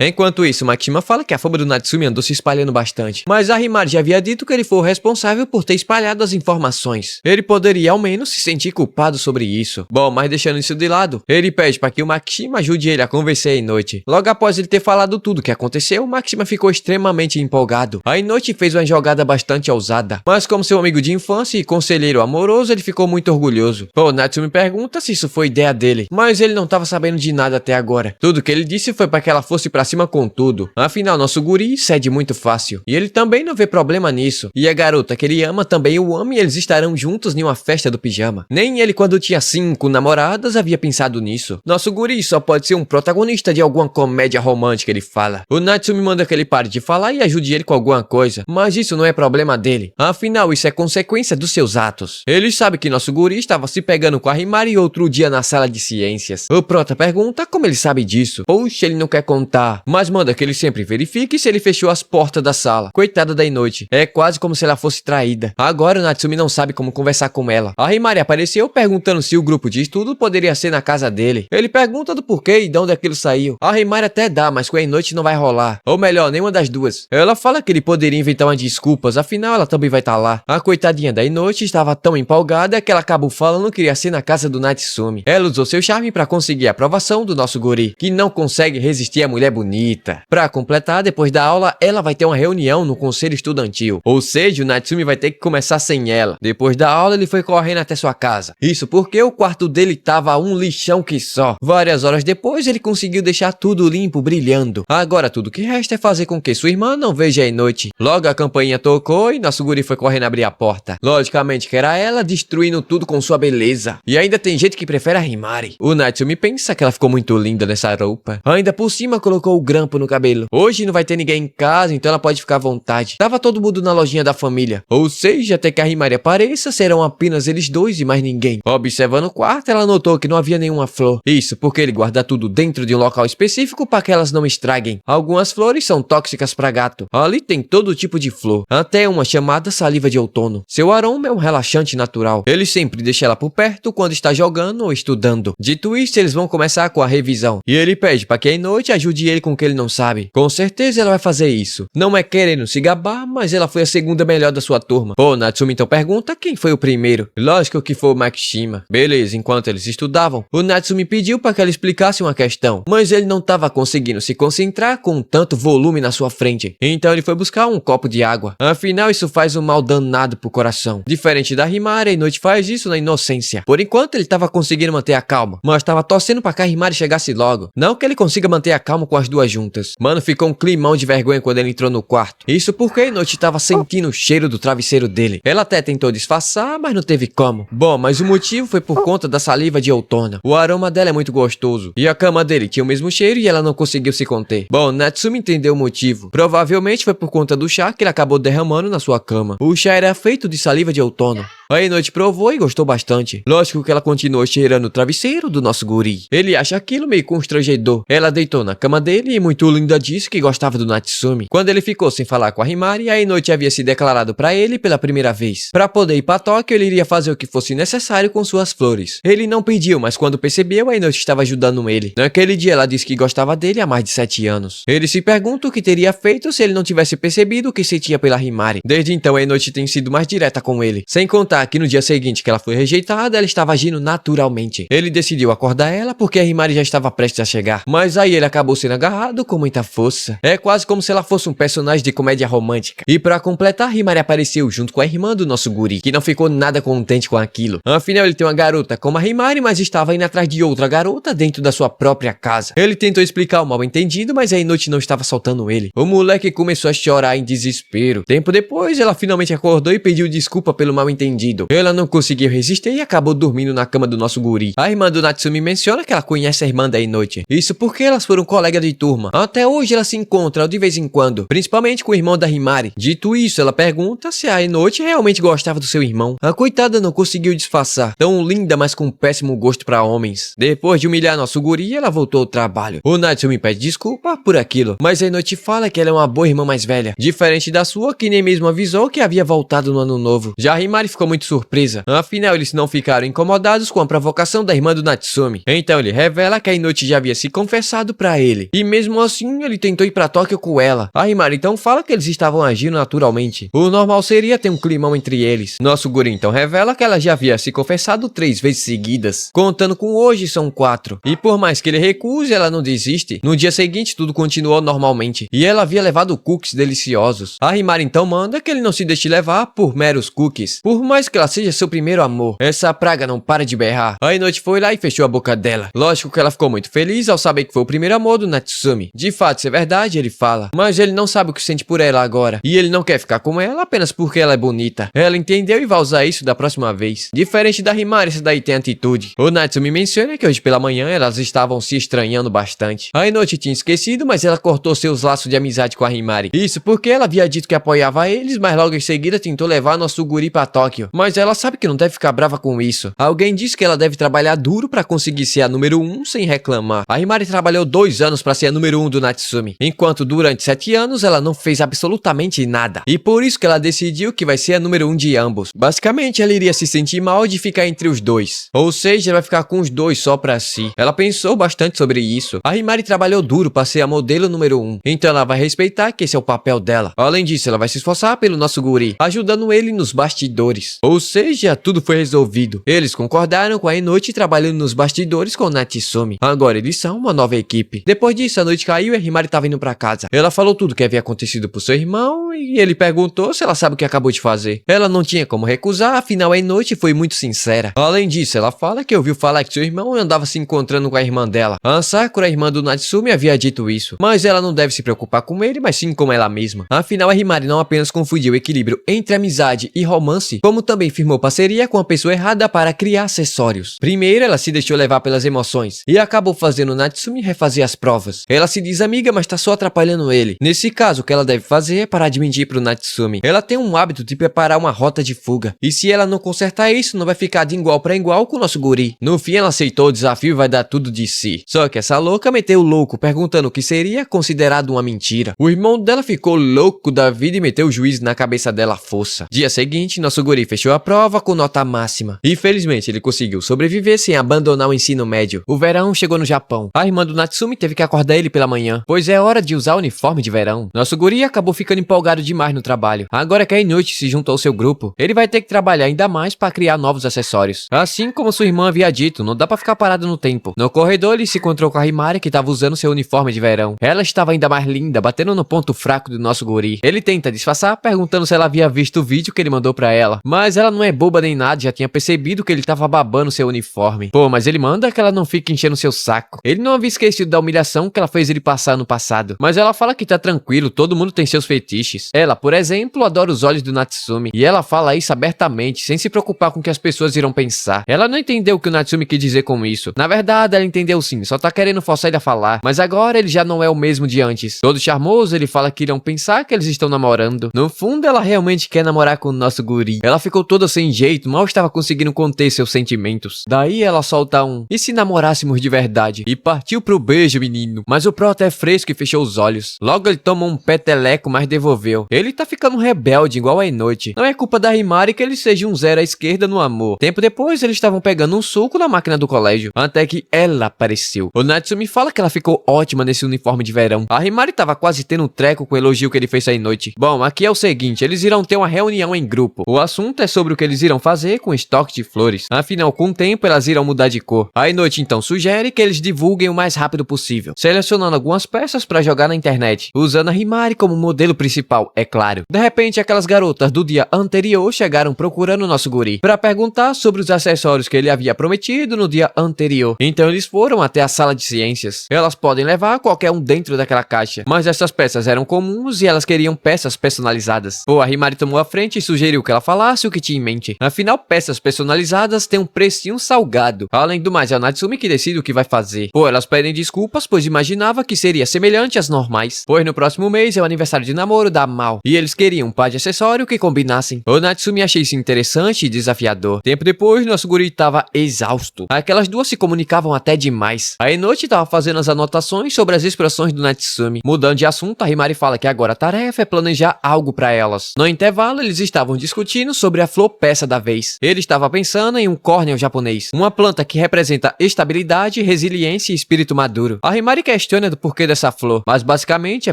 Enquanto isso, o Makishima fala que a fama do Natsumi andou se espalhando bastante. Mas a Himari já havia dito que ele foi o responsável por ter espalhado as informações. Ele poderia ao menos se sentir culpado sobre isso. Bom, mas deixando isso de lado, ele pede para que o Makishima ajude ele a convencer a Enochi. Logo após ele ter falado tudo o que aconteceu, o Makishima ficou extremamente empolgado. A Enochi fez uma jogada bastante ousada, mas como seu amigo de infância, romance e conselheiro amoroso, ele ficou muito orgulhoso. Pô, Natsumi pergunta se isso foi ideia dele, mas ele não tava sabendo de nada até agora. Tudo que ele disse foi para que ela fosse pra cima com tudo. Afinal, nosso guri cede muito fácil. E ele também não vê problema nisso. E a garota que ele ama também o ama e eles estarão juntos em uma festa do pijama. Nem ele, quando tinha 5 namoradas, havia pensado nisso. Nosso guri só pode ser um protagonista de alguma comédia romântica, ele fala. O Natsumi manda que ele pare de falar e ajude ele com alguma coisa, mas isso não é problema dele. Afinal, isso é consequência dos seus atos. Ele sabe que nosso guri estava se pegando com a Himari outro dia na sala de ciências. O prota pergunta como ele sabe disso. Poxa, ele não quer contar, mas manda que ele sempre verifique se ele fechou as portas da sala. Coitada da Inoue, é quase como se ela fosse traída. Agora o Natsumi não sabe como conversar com ela. A Himari apareceu perguntando se o grupo de estudo poderia ser na casa dele. Ele pergunta do porquê e de onde aquilo saiu. A Himari até dá, mas com a Inoue não vai rolar. Ou melhor, nenhuma das duas. Ela fala que ele poderia inventar umas desculpas, afinal ela também vai estar lá. A coitadinha da Inoue estava tão empolgada que ela acabou falando que queria ser na casa do Natsumi. Ela usou seu charme para conseguir a aprovação do nosso guri, que não consegue resistir à mulher bonita. Para completar, depois da aula, ela vai ter uma reunião no conselho estudantil. Ou seja, o Natsumi vai ter que começar sem ela. Depois da aula, ele foi correndo até sua casa. Isso porque o quarto dele tava um lixão que só. Várias horas depois, ele conseguiu deixar tudo limpo, brilhando. Agora tudo que resta é fazer com que sua irmã não veja a Inoue. Logo a campainha tocou e nosso guri foi correndo abrir a porta. Logicamente que era ela destruindo tudo com sua beleza. E ainda tem gente que prefere a Himari. O Natsumi pensa que ela ficou muito linda nessa roupa. Ainda por cima colocou o grampo no cabelo. Hoje não vai ter ninguém em casa, então ela pode ficar à vontade. Tava todo mundo na lojinha da família. Ou seja, até que a Himari apareça, serão apenas eles dois e mais ninguém. Observando o quarto, ela notou que não havia nenhuma flor. Isso porque ele guarda tudo dentro de um local específico para que elas não estraguem. Algumas flores são tóxicas para gato. Ali tem todo tipo de flor, até uma chamada saliva de outono. Seu aroma é um relaxante natural. Ele sempre deixa ela por perto quando está jogando ou estudando. Dito isso, eles vão começar com a revisão. E ele pede para que a Inoue ajude ele com o que ele não sabe. Com certeza ela vai fazer isso. Não é querendo se gabar, mas ela foi a segunda melhor da sua turma. O Natsumi então pergunta quem foi o primeiro. Lógico que foi o Makishima. Beleza, enquanto eles estudavam, o Natsumi pediu para que ela explicasse uma questão, mas ele não estava conseguindo se concentrar com tanto volume na sua frente. Então ele foi buscar um copo de água. Afinal, isso faz um mal danado pro coração. Diferente da Himari, a Inoue faz isso na inocência. Por enquanto, ele estava conseguindo manter a calma, mas estava torcendo para que a Himari chegasse logo. Não que ele consiga manter a calma com as duas juntas. Mano, ficou um climão de vergonha quando ele entrou no quarto. Isso porque a Inoue estava sentindo o cheiro do travesseiro dele. Ela até tentou disfarçar, mas não teve como. Bom, mas o motivo foi por conta da saliva de outono. O aroma dela é muito gostoso. E a cama dele tinha o mesmo cheiro e ela não conseguiu se conter. Bom, Natsumi entendeu o motivo. Provavelmente foi por conta do chá que ele acabou derramando na sua cama. O chá era feito de saliva de outono. A Inoue provou e gostou bastante. Lógico que ela continuou cheirando o travesseiro do nosso guri. Ele acha aquilo meio constrangedor. Ela deitou na cama dele e muito linda disse que gostava do Natsumi. Quando ele ficou sem falar com a Himari, a Inoue havia se declarado pra ele pela primeira vez. Pra poder ir pra Tóquio, ele iria fazer o que fosse necessário com suas flores. Ele não pediu, mas quando percebeu, a Inoue estava ajudando ele. Naquele dia, ela disse que gostava dele há mais de 7 anos. Ele se pergunta o que teria feito se ele não tivesse percebido o que sentia pela Himari. Desde então, a Inoue tem sido mais direta com ele. Sem contar que no dia seguinte que ela foi rejeitada, ela estava agindo naturalmente. Ele decidiu acordar ela porque a Himari já estava prestes a chegar. Mas aí ele acabou sendo agarrado com muita força. É quase como se ela fosse um personagem de comédia romântica. E pra completar, a Himari apareceu junto com a irmã do nosso guri, que não ficou nada contente com aquilo. Afinal, ele tem uma garota como a Himari, mas estava indo atrás de outra garota dentro da sua própria casa. Ele tentou explicar o mal entendido, mas a Inoue não estava soltando ele. O moleque começou a chorar em desespero. Tempo depois, ela finalmente acordou e pediu desculpa pelo mal entendido. Ela não conseguiu resistir e acabou dormindo na cama do nosso guri. A irmã do Natsumi menciona que ela conhece a irmã da Inoue. Isso porque elas foram colegas de turma. Até hoje elas se encontram de vez em quando, principalmente com o irmão da Himari. Dito isso, ela pergunta se a Inoue realmente gostava do seu irmão. A coitada não conseguiu disfarçar. Tão linda, mas com um péssimo gosto para homens. Depois de humilhar nosso guri, ela voltou ao trabalho. O Natsumi pede desculpa por aquilo, mas a Inoue fala que ela é uma boa irmã mais velha, diferente da sua, que nem mesmo avisou que havia voltado no ano novo. Já a Himari ficou muito surpresa. Afinal, eles não ficaram incomodados com a provocação da irmã do Natsumi. Então ele revela que a Inoue já havia se confessado pra ele. E mesmo assim, ele tentou ir pra Tóquio com ela. A Himari então fala que eles estavam agindo naturalmente. O normal seria ter um climão entre eles. Nosso guri então revela que ela já havia se confessado 3 vezes seguidas. Contando com hoje, são 4. E por mais que ele recuse, ela não desiste. No dia seguinte, tudo continuou normalmente. E ela havia levado cookies deliciosos. A Himari então manda que ele não se deixe levar por meros os cookies. Por mais que ela seja seu primeiro amor, essa praga não para de berrar. A Inoue foi lá e fechou a boca dela. Lógico que ela ficou muito feliz ao saber que foi o primeiro amor do Natsumi. De fato, isso é verdade, ele fala. Mas ele não sabe o que sente por ela agora. E ele não quer ficar com ela apenas porque ela é bonita. Ela entendeu e vai usar isso da próxima vez. Diferente da Himari, essa daí tem atitude. O Natsumi menciona que hoje pela manhã elas estavam se estranhando bastante. A Inoue tinha esquecido, mas ela cortou seus laços de amizade com a Himari. Isso porque ela havia dito que apoiava eles, mas logo em seguida tentou levar nosso guri pra Tóquio. Mas ela sabe que não deve ficar brava com isso. Alguém disse que ela deve trabalhar duro pra conseguir ser a número 1 sem reclamar. A Himari trabalhou 2 anos pra ser a número 1 do Natsumi, enquanto durante 7 anos ela não fez absolutamente nada. E por isso que ela decidiu que vai ser a número 1 de ambos. Basicamente, ela iria se sentir mal de ficar entre os dois. Ou seja, ela vai ficar com os dois só pra si. Ela pensou bastante sobre isso. A Himari trabalhou duro pra ser a modelo número 1, então ela vai respeitar que esse é o papel dela. Além disso, ela vai se esforçar pelo nosso guri, ajudando ele nos bastidores. Ou seja, tudo foi resolvido. Eles concordaram com a Inoue trabalhando nos bastidores com o Natsumi. Agora eles são uma nova equipe. Depois disso, a noite caiu e a Himari estava indo pra casa. Ela falou tudo que havia acontecido pro seu irmão e ele perguntou se ela sabe o que acabou de fazer. Ela não tinha como recusar, afinal a Inoue foi muito sincera. Além disso, ela fala que ouviu falar que seu irmão andava se encontrando com a irmã dela. A Sakura, a irmã do Natsumi, havia dito isso. Mas ela não deve se preocupar com ele, mas sim com ela mesma. Afinal, a Himari não apenas confundiu o equilíbrio entre amizade e romance, como também firmou parceria com a pessoa errada para criar acessórios. Primeiro, ela se deixou levar pelas emoções e acabou fazendo o Natsumi refazer as provas. Ela se diz amiga, mas tá só atrapalhando ele. Nesse caso, o que ela deve fazer é parar de mentir pro Natsumi. Ela tem um hábito de preparar uma rota de fuga. E se ela não consertar isso, não vai ficar de igual para igual com o nosso guri. No fim, ela aceitou o desafio e vai dar tudo de si. Só que essa louca meteu o louco, perguntando o que seria considerado uma mentira. O irmão dela ficou louco da vida e meteu o juízo na cabeça dela à força. Dia seguinte, nosso guri fechou a prova com nota máxima. Infelizmente, ele conseguiu sobreviver sem abandonar o ensino médio. O verão chegou no Japão. A irmã do Natsumi teve que acordar ele pela manhã, pois é hora de usar o uniforme de verão. Nosso guri acabou ficando empolgado demais no trabalho. Agora que a Inoue se juntou ao seu grupo, ele vai ter que trabalhar ainda mais para criar novos acessórios. Assim como sua irmã havia dito, não dá para ficar parado no tempo. No corredor, ele se encontrou com a Himari, que estava usando seu uniforme de verão. Ela estava ainda mais linda, batendo no ponto fraco do nosso guri. Ele tenta disfarçar, perguntando se ela havia visto o vídeo que ele mandou pra ela. Mas ela não é boba nem nada, já tinha percebido que ele tava babando seu uniforme. Pô, mas ele manda que ela não fique enchendo seu saco. Ele não havia esquecido da humilhação que ela fez ele passar no passado. Mas ela fala que tá tranquilo, todo mundo tem seus fetiches. Ela, por exemplo, adora os olhos do Natsumi. E ela fala isso abertamente, sem se preocupar com o que as pessoas irão pensar. Ela não entendeu o que o Natsumi quis dizer com isso. Na verdade, ela entendeu sim, só tá querendo forçar ele a falar. Mas agora ele já não é o mesmo de antes. Todo charmoso, ele fala que irão pensar que eles estão namorando. No fundo, ela realmente quer namorar com o nosso guri. Ela ficou toda sem jeito, mal estava conseguindo conter seus sentimentos. Daí ela solta um "e se namorássemos de verdade?" e partiu pro beijo, menino. Mas o prota é fresco e fechou os olhos. Logo ele toma um peteleco, mas devolveu. Ele tá ficando rebelde, igual a Inoue. Não é culpa da Himari que ele seja um zero à esquerda no amor. Tempo depois, eles estavam pegando um suco na máquina do colégio, até que ela apareceu. O Natsumi fala que ela ficou ótima nesse uniforme de verão. A Himari tava quase tendo um treco com o elogio que ele fez a Inoue. Bom, aqui é o seguinte, eles irão ter uma reunião em grupo. O assunto é sobre o que eles irão fazer com o estoque de flores. Afinal, com o tempo, elas irão mudar de cor. A Inoue então sugere que eles divulguem o mais rápido possível, selecionando algumas peças para jogar na internet, usando a Himari como modelo principal, é claro. De repente, aquelas garotas do dia anterior chegaram procurando o nosso guri para perguntar sobre os acessórios que ele havia prometido no dia anterior. Então eles foram até a sala de ciências. Elas podem levar qualquer um dentro daquela caixa, mas essas peças eram comuns e elas queriam peças personalizadas. Pô, a Himari tomou a frente e sugeriu que ela falasse o que tinha em mente. Afinal, peças personalizadas têm um precinho salgado. Além do mais, é o Natsumi que decide o que vai fazer. Pô, elas pedem desculpas, pois imaginava que seria semelhante às normais. Pois no próximo mês é o aniversário de namoro da Mal, e eles queriam um par de acessório que combinassem. O Natsumi achei isso interessante e desafiador. Tempo depois, nosso guri tava exausto. Aquelas duas se comunicavam até demais. A Inoue tava fazendo as anotações sobre as expressões do Natsumi. Mudando de assunto, a Himari fala que agora a tarefa é planejar algo pra elas. No intervalo, eles estavam discutindo sobre a flor peça da vez. Ele estava pensando em um córneo japonês, uma planta que representa estabilidade, resiliência e espírito maduro. A Himari questiona do porquê dessa flor, mas basicamente é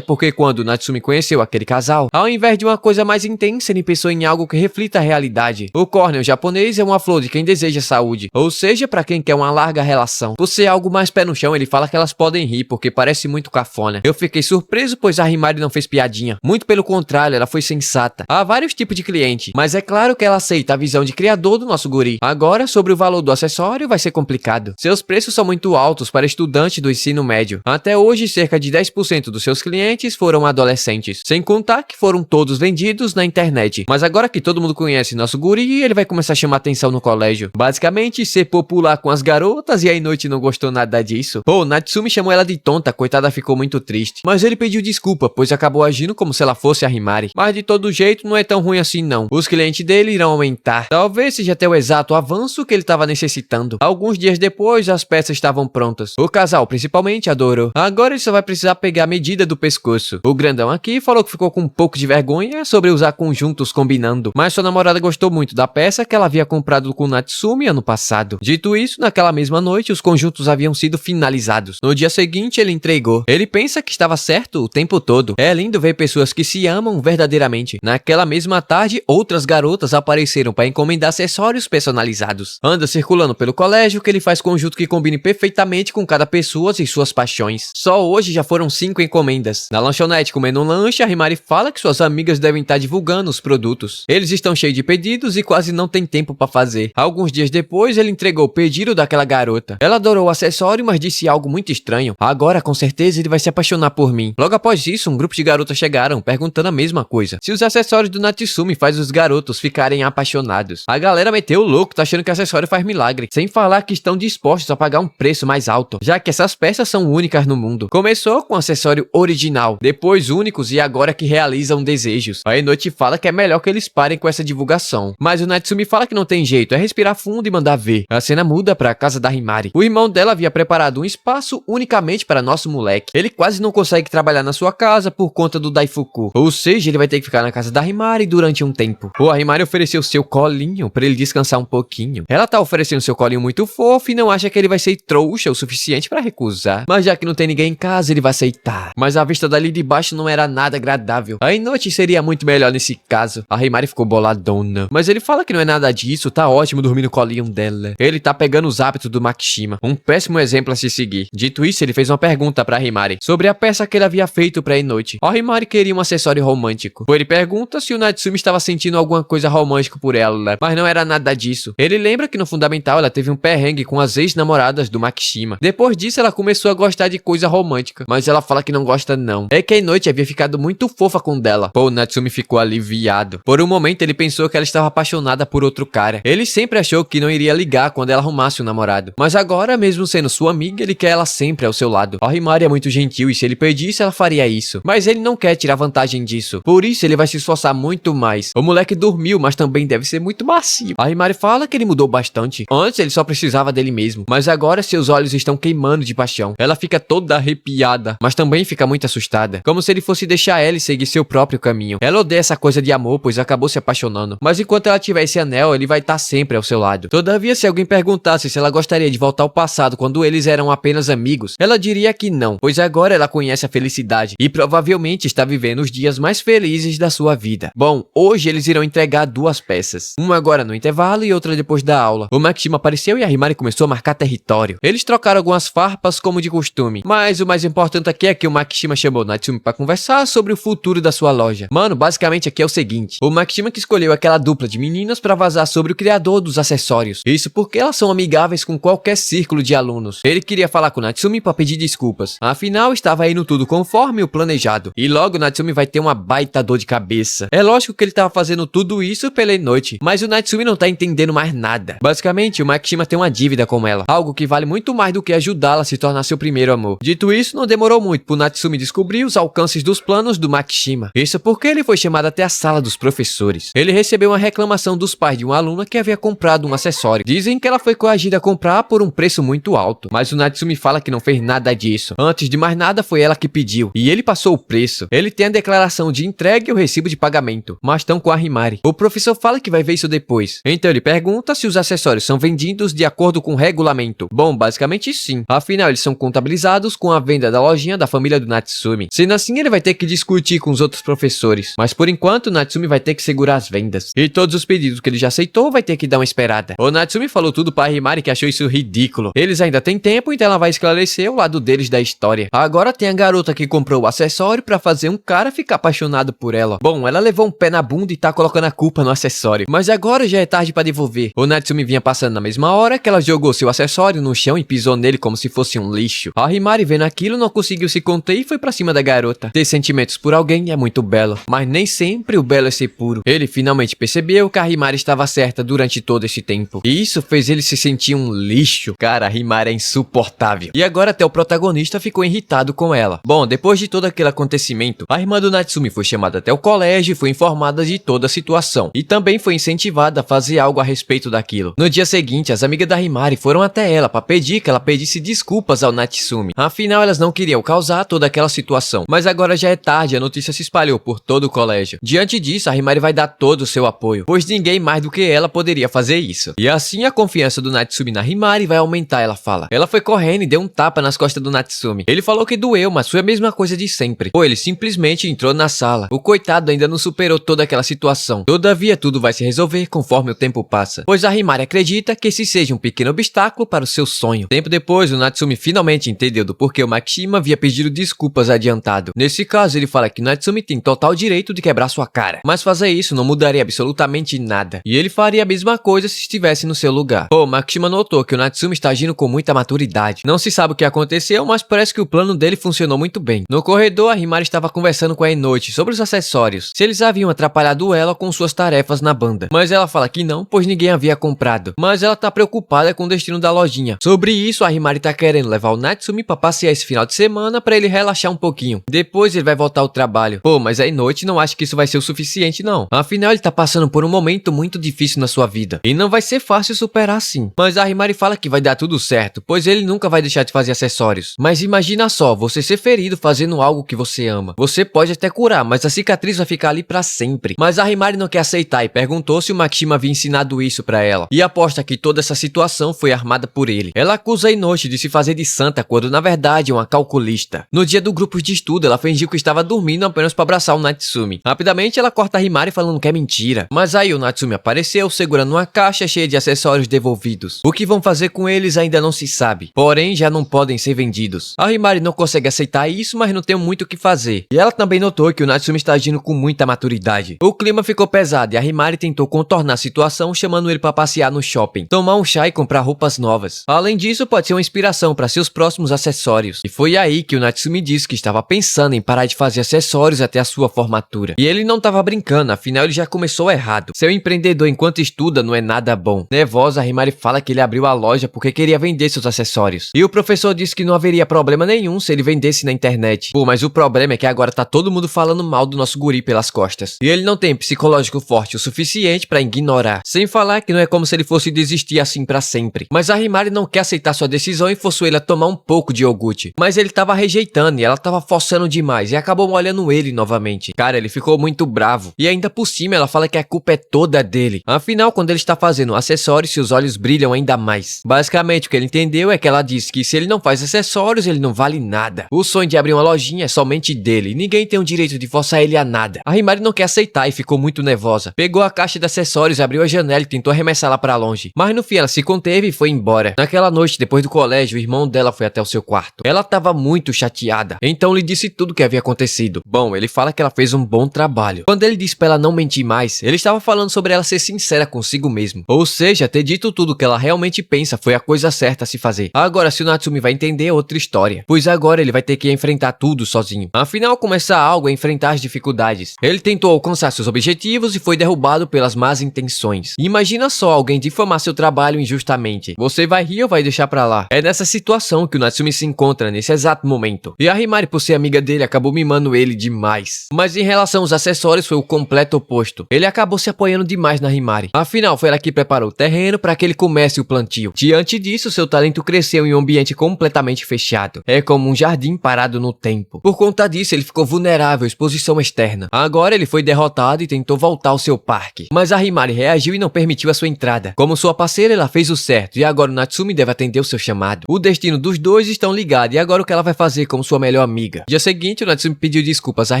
porque quando o Natsumi conheceu aquele casal, ao invés de uma coisa mais intensa, ele pensou em algo que reflita a realidade. O córneo japonês é uma flor de quem deseja saúde, ou seja, pra quem quer uma larga relação. Por ser algo mais pé no chão, ele fala que elas podem rir, porque parece muito cafona. Eu fiquei surpreso, pois a Himari não fez piadinha. Muito pelo contrário, ela foi sensata. Há vários tipos de clientes cliente. Mas é claro que ela aceita a visão de criador do nosso guri. Agora, sobre o valor do acessório vai ser complicado. Seus preços são muito altos para estudante do ensino médio. Até hoje, cerca de 10% dos seus clientes foram adolescentes. Sem contar que foram todos vendidos na internet. Mas agora que todo mundo conhece nosso guri, ele vai começar a chamar atenção no colégio. Basicamente, ser popular com as garotas e a Inoue não gostou nada disso. Pô, Natsumi chamou ela de tonta, coitada ficou muito triste. Mas ele pediu desculpa, pois acabou agindo como se ela fosse a Himari. Mas de todo jeito, não é tão ruim assim não. Os clientes dele irão aumentar. Talvez seja até o exato avanço que ele estava necessitando. Alguns dias depois, as peças estavam prontas. O casal principalmente adorou. Agora ele só vai precisar pegar a medida do pescoço. O grandão aqui falou que ficou com um pouco de vergonha sobre usar conjuntos combinando. Mas sua namorada gostou muito da peça que ela havia comprado com Natsumi ano passado. Dito isso, naquela mesma noite, os conjuntos haviam sido finalizados. No dia seguinte, ele entregou. Ele pensa que estava certo o tempo todo. É lindo ver pessoas que se amam verdadeiramente. Naquela mesma tarde, outras garotas apareceram para encomendar acessórios personalizados. Anda circulando pelo colégio que ele faz conjunto que combine perfeitamente com cada pessoa e suas paixões. Só hoje já foram 5 encomendas. Na lanchonete comendo um lanche, a Himari fala que suas amigas devem estar divulgando os produtos. Eles estão cheios de pedidos e quase não tem tempo para fazer. Alguns dias depois, ele entregou o pedido daquela garota. Ela adorou o acessório, mas disse algo muito estranho. Agora, com certeza, ele vai se apaixonar por mim. Logo após isso, um grupo de garotas chegaram, perguntando a mesma coisa. Se os acessórios do Natsumi faz os garotos ficarem apaixonados. A galera meteu o louco, tá achando que acessório faz milagre. Sem falar que estão dispostos a pagar um preço mais alto, já que essas peças são únicas no mundo. Começou com o acessório original, depois únicos e agora que realizam desejos. A Inoue fala que é melhor que eles parem com essa divulgação. Mas o Natsumi fala que não tem jeito, é respirar fundo e mandar ver. A cena muda pra casa da Himari. O irmão dela havia preparado um espaço unicamente para nosso moleque. Ele quase não consegue trabalhar na sua casa por conta do Daifuku. Ou seja, ele vai ter que ficar na casa da Himari durante um tempo. Pô, a Himari ofereceu seu colinho pra ele descansar um pouquinho. Ela tá oferecendo seu colinho muito fofo e não acha que ele vai ser trouxa o suficiente pra recusar. Mas já que não tem ninguém em casa, ele vai aceitar. Mas a vista dali de baixo não era nada agradável. A Inoue seria muito melhor nesse caso. A Himari ficou boladona. Mas ele fala que não é nada disso, tá ótimo dormir no colinho dela. Ele tá pegando os hábitos do Makishima. Um péssimo exemplo a se seguir. Dito isso, ele fez uma pergunta pra Himari sobre a peça que ele havia feito pra Inoue. A Himari queria um acessório romântico. Ele pergunta se o Natsumi estava sentindo alguma coisa romântica por ela, mas não era nada disso. Ele lembra que no fundamental ela teve um perrengue com as ex-namoradas do Makishima. Depois disso, ela começou a gostar de coisa romântica, mas ela fala que não gosta não. É que a Inoue havia ficado muito fofa com dela. Pô, o Natsumi ficou aliviado. Por um momento, ele pensou que ela estava apaixonada por outro cara. Ele sempre achou que não iria ligar quando ela arrumasse um namorado. Mas agora, mesmo sendo sua amiga, ele quer ela sempre ao seu lado. A Himari é muito gentil e se ele pedisse, ela faria isso. Mas ele não quer tirar vantagem disso. Por isso, ele vai se esforçar muito mais. O moleque dormiu, mas também deve ser muito macio. A Himari fala que ele mudou bastante. Antes, ele só precisava dele mesmo. Mas agora, seus olhos estão queimando de paixão. Ela fica toda arrepiada, mas também fica muito assustada. Como se ele fosse deixar ela e seguir seu próprio caminho. Ela odeia essa coisa de amor, pois acabou se apaixonando. Mas enquanto ela tiver esse anel, ele vai estar sempre ao seu lado. Todavia, se alguém perguntasse se ela gostaria de voltar ao passado quando eles eram apenas amigos, ela diria que não, pois agora ela conhece a felicidade e provavelmente está vivendo os dias mais felizes da sua vida. Bom, hoje eles irão entregar 2 peças. Uma agora no intervalo e outra depois da aula. O Makishima apareceu e a Himari começou a marcar território. Eles trocaram algumas farpas como de costume, mas o mais importante aqui é que o Makishima chamou Natsumi para conversar sobre o futuro da sua loja. Mano, basicamente aqui é o seguinte, o Makishima que escolheu aquela dupla de meninas para vazar sobre o criador dos acessórios. Isso porque elas são amigáveis com qualquer círculo de alunos. Ele queria falar com Natsumi para pedir desculpas. Afinal, estava indo tudo conforme o planejado. E logo Natsumi vai ter uma baita dor de cabeça. É lógico que ele estava fazendo tudo isso pela noite, mas o Natsumi não tá entendendo mais nada. Basicamente, o Makishima tem uma dívida com ela, algo que vale muito mais do que ajudá-la a se tornar seu primeiro amor. Dito isso, não demorou muito pro Natsumi descobrir os alcances dos planos do Makishima. Isso porque ele foi chamado até a sala dos professores. Ele recebeu uma reclamação dos pais de uma aluna que havia comprado um acessório. Dizem que ela foi coagida a comprar por um preço muito alto, mas o Natsumi fala que não fez nada disso. Antes de mais nada, foi ela que pediu, e ele passou o preço. Ele tem a declaração de entrega e o recibo de pagamento, mas estão com a Himari. O professor fala que vai ver isso depois. Então ele pergunta se os acessórios são vendidos de acordo com o regulamento. Bom, basicamente sim. Afinal, eles são contabilizados com a venda da lojinha da família do Natsumi. Sendo assim, ele vai ter que discutir com os outros professores. Mas por enquanto, o Natsumi vai ter que segurar as vendas. E todos os pedidos que ele já aceitou vai ter que dar uma esperada. O Natsumi falou tudo para a Himari que achou isso ridículo. Eles ainda têm tempo, então ela vai esclarecer o lado deles da história. Agora tem a garota que comprou o acessório para fazer um cara ficar apaixonado por ela. Bom, ela levou um pé na bunda de estar colocando a culpa no acessório. Mas agora já é tarde pra devolver. O Natsumi vinha passando na mesma hora que ela jogou seu acessório no chão e pisou nele como se fosse um lixo. A Himari, vendo aquilo, não conseguiu se conter e foi pra cima da garota. Ter sentimentos por alguém é muito belo, mas nem sempre o belo é ser puro. Ele finalmente percebeu que a Himari estava certa durante todo esse tempo. E isso fez ele se sentir um lixo. Cara, a Himari é insuportável. E agora até o protagonista ficou irritado com ela. Bom, depois de todo aquele acontecimento, a irmã do Natsumi foi chamada até o colégio e foi informada de toda a situação. E também foi incentivada a fazer algo a respeito daquilo. No dia seguinte, as amigas da Himari foram até ela para pedir que ela pedisse desculpas ao Natsumi. Afinal, elas não queriam causar toda aquela situação. Mas agora já é tarde, a notícia se espalhou por todo o colégio. Diante disso, a Himari vai dar todo o seu apoio, pois ninguém mais do que ela poderia fazer isso. E assim a confiança do Natsumi na Himari vai aumentar, ela fala. Ela foi correndo e deu um tapa nas costas do Natsumi. Ele falou que doeu, mas foi a mesma coisa de sempre. Pô, ele simplesmente entrou na sala. O coitado ainda não superou toda aquela situação. Todavia, tudo vai se resolver conforme o tempo passa, pois a Himari acredita que esse seja um pequeno obstáculo para o seu sonho. Tempo depois, o Natsumi finalmente entendeu do porquê o Makishima havia pedido desculpas adiantado. Nesse caso, ele fala que o Natsumi tem total direito de quebrar sua cara, mas fazer isso não mudaria absolutamente nada. E ele faria a mesma coisa se estivesse no seu lugar. Pô, Makishima notou que o Natsumi está agindo com muita maturidade. Não se sabe o que aconteceu, mas parece que o plano dele funcionou muito bem. No corredor, a Himari estava conversando com a Inoue sobre os acessórios, se eles haviam atrapalhado ela com suas tarefas na banda. Mas ela fala que não, pois ninguém havia comprado. Mas ela tá preocupada com o destino da lojinha. Sobre isso, a Himari tá querendo levar o Natsumi pra passear esse final de semana pra ele relaxar um pouquinho. Depois ele vai voltar ao trabalho. Pô, mas a Inoue não acha que isso vai ser o suficiente não. Afinal, ele tá passando por um momento muito difícil na sua vida. E não vai ser fácil superar assim. Mas a Himari fala que vai dar tudo certo, pois ele nunca vai deixar de fazer acessórios. Mas imagina só, você ser ferido fazendo algo que você ama. Você pode até curar, mas a cicatriz vai ficar ali pra sempre. Mas a Himari não quer aceitar e perguntou se o Makishima havia ensinado isso pra ela. E aposta que toda essa situação foi armada por ele. Ela acusa a Inoue de se fazer de santa quando na verdade é uma calculista. No dia do grupo de estudo, ela fingiu que estava dormindo apenas para abraçar o Natsumi. Rapidamente ela corta a Himari falando que é mentira. Mas aí o Natsumi apareceu segurando uma caixa cheia de acessórios devolvidos. O que vão fazer com eles ainda não se sabe. Porém, já não podem ser vendidos. A Himari não consegue aceitar isso, mas não tem muito o que fazer. E ela também notou que o Natsumi está agindo com muita maturidade. O clima ficou pesado e a Himari tentou contornar a situação chamando ele para passear no shopping, tomar um chá e comprar roupas novas. Além disso, pode ser uma inspiração para seus próximos acessórios. E foi aí que o Natsumi disse que estava pensando em parar de fazer acessórios até a sua formatura. E ele não estava brincando, afinal ele já começou errado. Seu empreendedor enquanto estuda não é nada bom. Nervosa, a Himari fala que ele abriu a loja porque queria vender seus acessórios. E o professor disse que não haveria problema nenhum se ele vendesse na internet. Pô, mas o problema é que agora tá todo mundo falando mal do nosso guri pelas costas. E ele não tem psicológico forte o suficiente para ignorar. Sem falar que não é como se ele fosse desistir assim pra sempre. Mas a Himari não quer aceitar sua decisão e forçou ele a tomar um pouco de iogurte. Mas ele tava rejeitando e ela tava forçando demais e acabou molhando ele novamente. Cara, ele ficou muito bravo. E ainda por cima ela fala que a culpa é toda dele. Afinal, quando ele está fazendo acessórios, seus olhos brilham ainda mais. Basicamente, o que ele entendeu é que ela disse que se ele não faz acessórios, ele não vale nada. O sonho de abrir uma lojinha é somente dele. E ninguém tem o direito de forçar ele a nada. A Himari não quer aceitar e ficou muito nervosa. Pegou a caixa de acessórios, abriu a janela e tentou arremessá-la pra longe. Mas no fim ela se conteve e foi embora. Naquela noite, depois do colégio, o irmão dela foi até o seu quarto. Ela tava muito chateada. Então lhe disse tudo o que havia acontecido. Bom, ele fala que ela fez um bom trabalho. Quando ele disse pra ela não mentir mais, ele estava falando sobre ela ser sincera consigo mesmo. Ou seja, ter dito tudo o que ela realmente pensa foi a coisa certa a se fazer. Agora, se o Natsumi vai entender, é outra história. Pois agora ele vai ter que enfrentar tudo sozinho. Afinal, começar algo é enfrentar as dificuldades. Ele tentou alcançar seus objetivos e foi derrubado pelas más intenções. Imagina só alguém difamar seu trabalho injustamente. Você vai rir ou vai deixar pra lá? É nessa situação que o Natsumi se encontra nesse exato momento. E a Himari, por ser amiga dele, acabou mimando ele demais. Mas em relação aos acessórios, foi o completo oposto. Ele acabou se apoiando demais na Himari. Afinal, foi ela que preparou o terreno para que ele comece o plantio. Diante disso, seu talento cresceu em um ambiente completamente fechado. É como um jardim parado no tempo. Por conta disso, ele ficou vulnerável à exposição externa. Agora ele foi derrotado e tentou voltar ao seu parque. Mas a Himari reagiu e não permitiu a sua entrada. Como sua parceira, ela fez o certo e agora o Natsumi deve atender o seu chamado. O destino dos dois estão ligados e agora o que ela vai fazer como sua melhor amiga? Dia seguinte, o Natsumi pediu desculpas a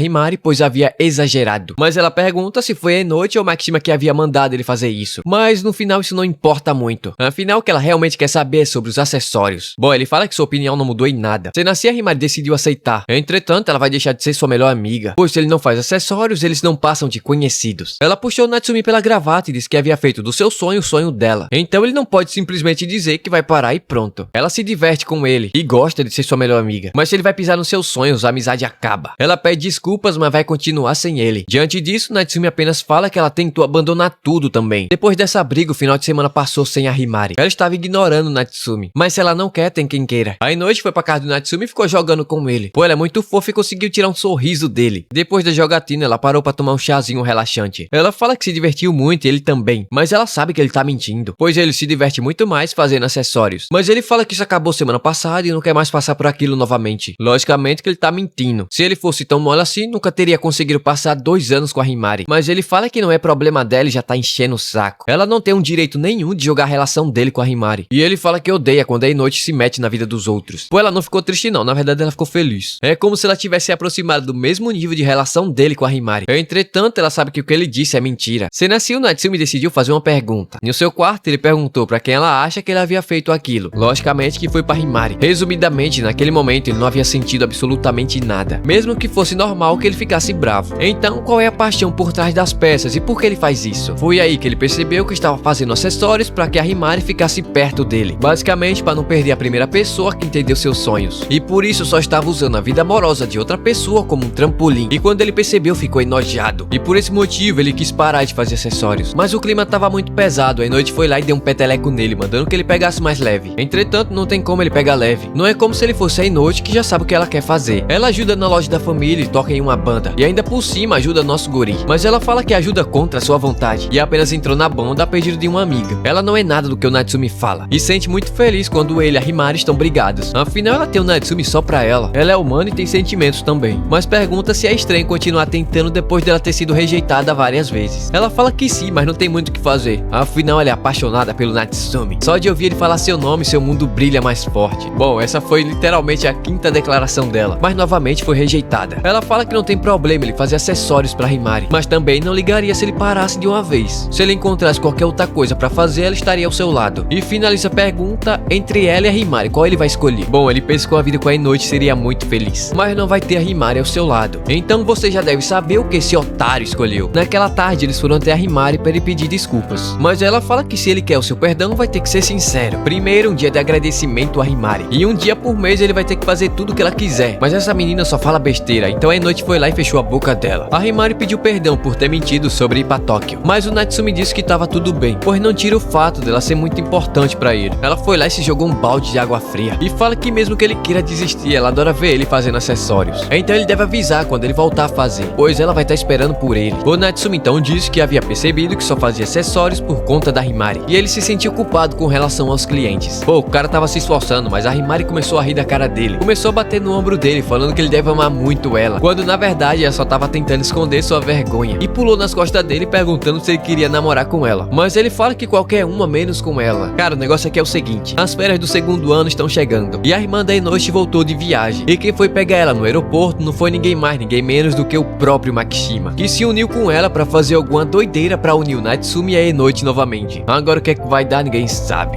Himari, pois havia exagerado. Mas ela pergunta se foi a Inoue ou Makishima que havia mandado ele fazer isso. Mas no final isso não importa muito. Afinal, o que ela realmente quer saber é sobre os acessórios. Bom, ele fala que sua opinião não mudou em nada. Sendo assim, a Himari decidiu aceitar. Entretanto, ela vai deixar de ser sua melhor amiga. Pois se ele não faz acessórios, eles não passam de conhecidos. Ela puxou Natsumi pela gravata e disse que havia feito do seu sonho o sonho dela. Então ele não pode simplesmente dizer que vai parar e pronto. Ela se diverte com ele e gosta de ser sua melhor amiga. Mas se ele vai pisar nos seus sonhos, a amizade acaba. Ela pede desculpas, mas vai continuar sem ele. Diante disso, Natsumi apenas fala que ela tentou abandonar tudo também. Depois dessa briga, o final de semana passou sem a Himari. Ela estava ignorando Natsumi. Mas se ela não quer, tem quem queira. Aí noite foi pra casa do Natsumi e ficou jogando com ele. Pô, ela é muito fofa e conseguiu tirar um sorriso dele. Depois da jogatina, ela parou pra tomar um chazinho relaxante. Ela fala que se divertiu muito e ele também. Mas ela sabe que ele tá mentindo, pois ele se diverte muito mais fazendo acessórios. Mas ele fala que isso acabou semana passada e não quer mais passar por aquilo novamente. Logicamente que ele tá mentindo. Se ele fosse tão mole assim, nunca teria conseguido passar 2 anos com a Himari. Mas ele fala que não é problema dela e já tá enchendo o saco. Ela não tem um direito nenhum de jogar a relação dele com a Himari. E ele fala que odeia quando a Inoue se mete na vida dos outros. Pô, ela não ficou triste não, na verdade ela ficou feliz. É como se ela tivesse se aproximado do mesmo nível de relação dele com a Himari. Entretanto, ela sabe que o que ele disse é mentira. Sendo assim, o Natsumi decidiu fazer uma pergunta. No seu quarto, ele perguntou pra quem ela acha que ele havia feito aquilo. Logicamente que foi pra Himari. Resumidamente, naquele momento ele não havia sentido absolutamente nada. Mesmo que fosse normal que ele ficasse bravo. Então, qual é a paixão por trás das peças e por que ele faz isso? Foi aí que ele percebeu que estava fazendo acessórios pra que a Himari ficasse perto dele. Basicamente, para não perder a primeira pessoa que entendeu seus sonhos. E por isso só estava usando a vida amorosa de outra pessoa como um trampolim. E quando ele percebeu, ficou enojado. E por esse motivo, ele quis parar de fazer acessórios. Mas o clima tava muito pesado. A Inoue foi lá e deu um peteleco nele, mandando que ele pegasse mais leve. Entretanto, não tem como ele pegar leve. Não é como se ele fosse a Inoue que já sabe o que ela quer fazer. Ela ajuda na loja da família e toca em uma banda. E ainda por cima ajuda nosso guri. Mas ela fala que ajuda contra a sua vontade. E apenas entrou na banda a pedido de uma amiga. Ela não é nada do que o Natsumi fala. E sente muito feliz quando ele e a Himari estão brigados. Afinal, ela tem o Natsumi só pra ela. Ela é humana e tem sentimentos também. Mas pergunta se é estranho continuar tentando depois dela ter sido rejeitada várias vezes. Ela fala que sim, mas não tem muito o que fazer. Afinal, ela é apaixonada pelo Natsumi. Só de ouvir ele falar seu nome, seu mundo brilha mais forte. Bom, essa foi literalmente a 5ª declaração dela, mas novamente foi rejeitada. Ela fala que não tem problema ele fazer acessórios pra Himari, mas também não ligaria se ele parasse de uma vez. Se ele encontrasse qualquer outra coisa pra fazer, ela estaria ao seu lado. E finaliza a pergunta entre ela e a Himari, qual ele vai escolher? Bom, ele pensa que a vida com a Inoue seria muito feliz, mas não vai ter a Himari ao seu lado. Então você já deve saber o que esse otário escolheu. Naquela tarde eles foram até a Himari para ele pedir desculpas, mas ela fala que se ele quer o seu perdão vai ter que ser sincero. Primeiro um dia de agradecimento a Himari, e um dia por mês ele vai ter que fazer tudo o que ela quiser. Mas essa menina só fala besteira, então a Inoue foi lá e fechou a boca dela. A Himari pediu perdão por ter mentido sobre ir pra Tóquio, mas o Natsumi disse que tava tudo bem, pois não tira o fato dela ser muito importante pra ele. Ela foi lá e se jogou um balde de água fria, e fala que mesmo que ele queira desistir, ela adora ver ele fazendo acessórios. Então ele deve avisar quando ele voltar a fazer, pois ela vai estar esperando por ele. O Natsumi então disse que havia percebido que só fazia acessórios por conta da Himari, e ele se sentiu culpado com relação aos clientes. Pô, o cara tava se esforçando, mas a Himari começou a rir da cara dele. Começou a bater no ombro dele, falando que ele deve amar muito ela, quando na verdade ela só tava tentando esconder sua vergonha. E pulou nas costas dele perguntando se ele queria namorar com ela. Mas ele fala que qualquer uma menos com ela. Cara, o negócio aqui é o seguinte: as férias do 2º ano estão chegando, e a irmã da Inoue voltou de viagem. E quem foi pegar ela no aeroporto não foi ninguém mais, ninguém menos do que o próprio Makishima, que se uniu com ela pra fazer alguma doideira pra unir o Natsumi e a Inoue novamente. Agora o que é que vai dar, ninguém sabe.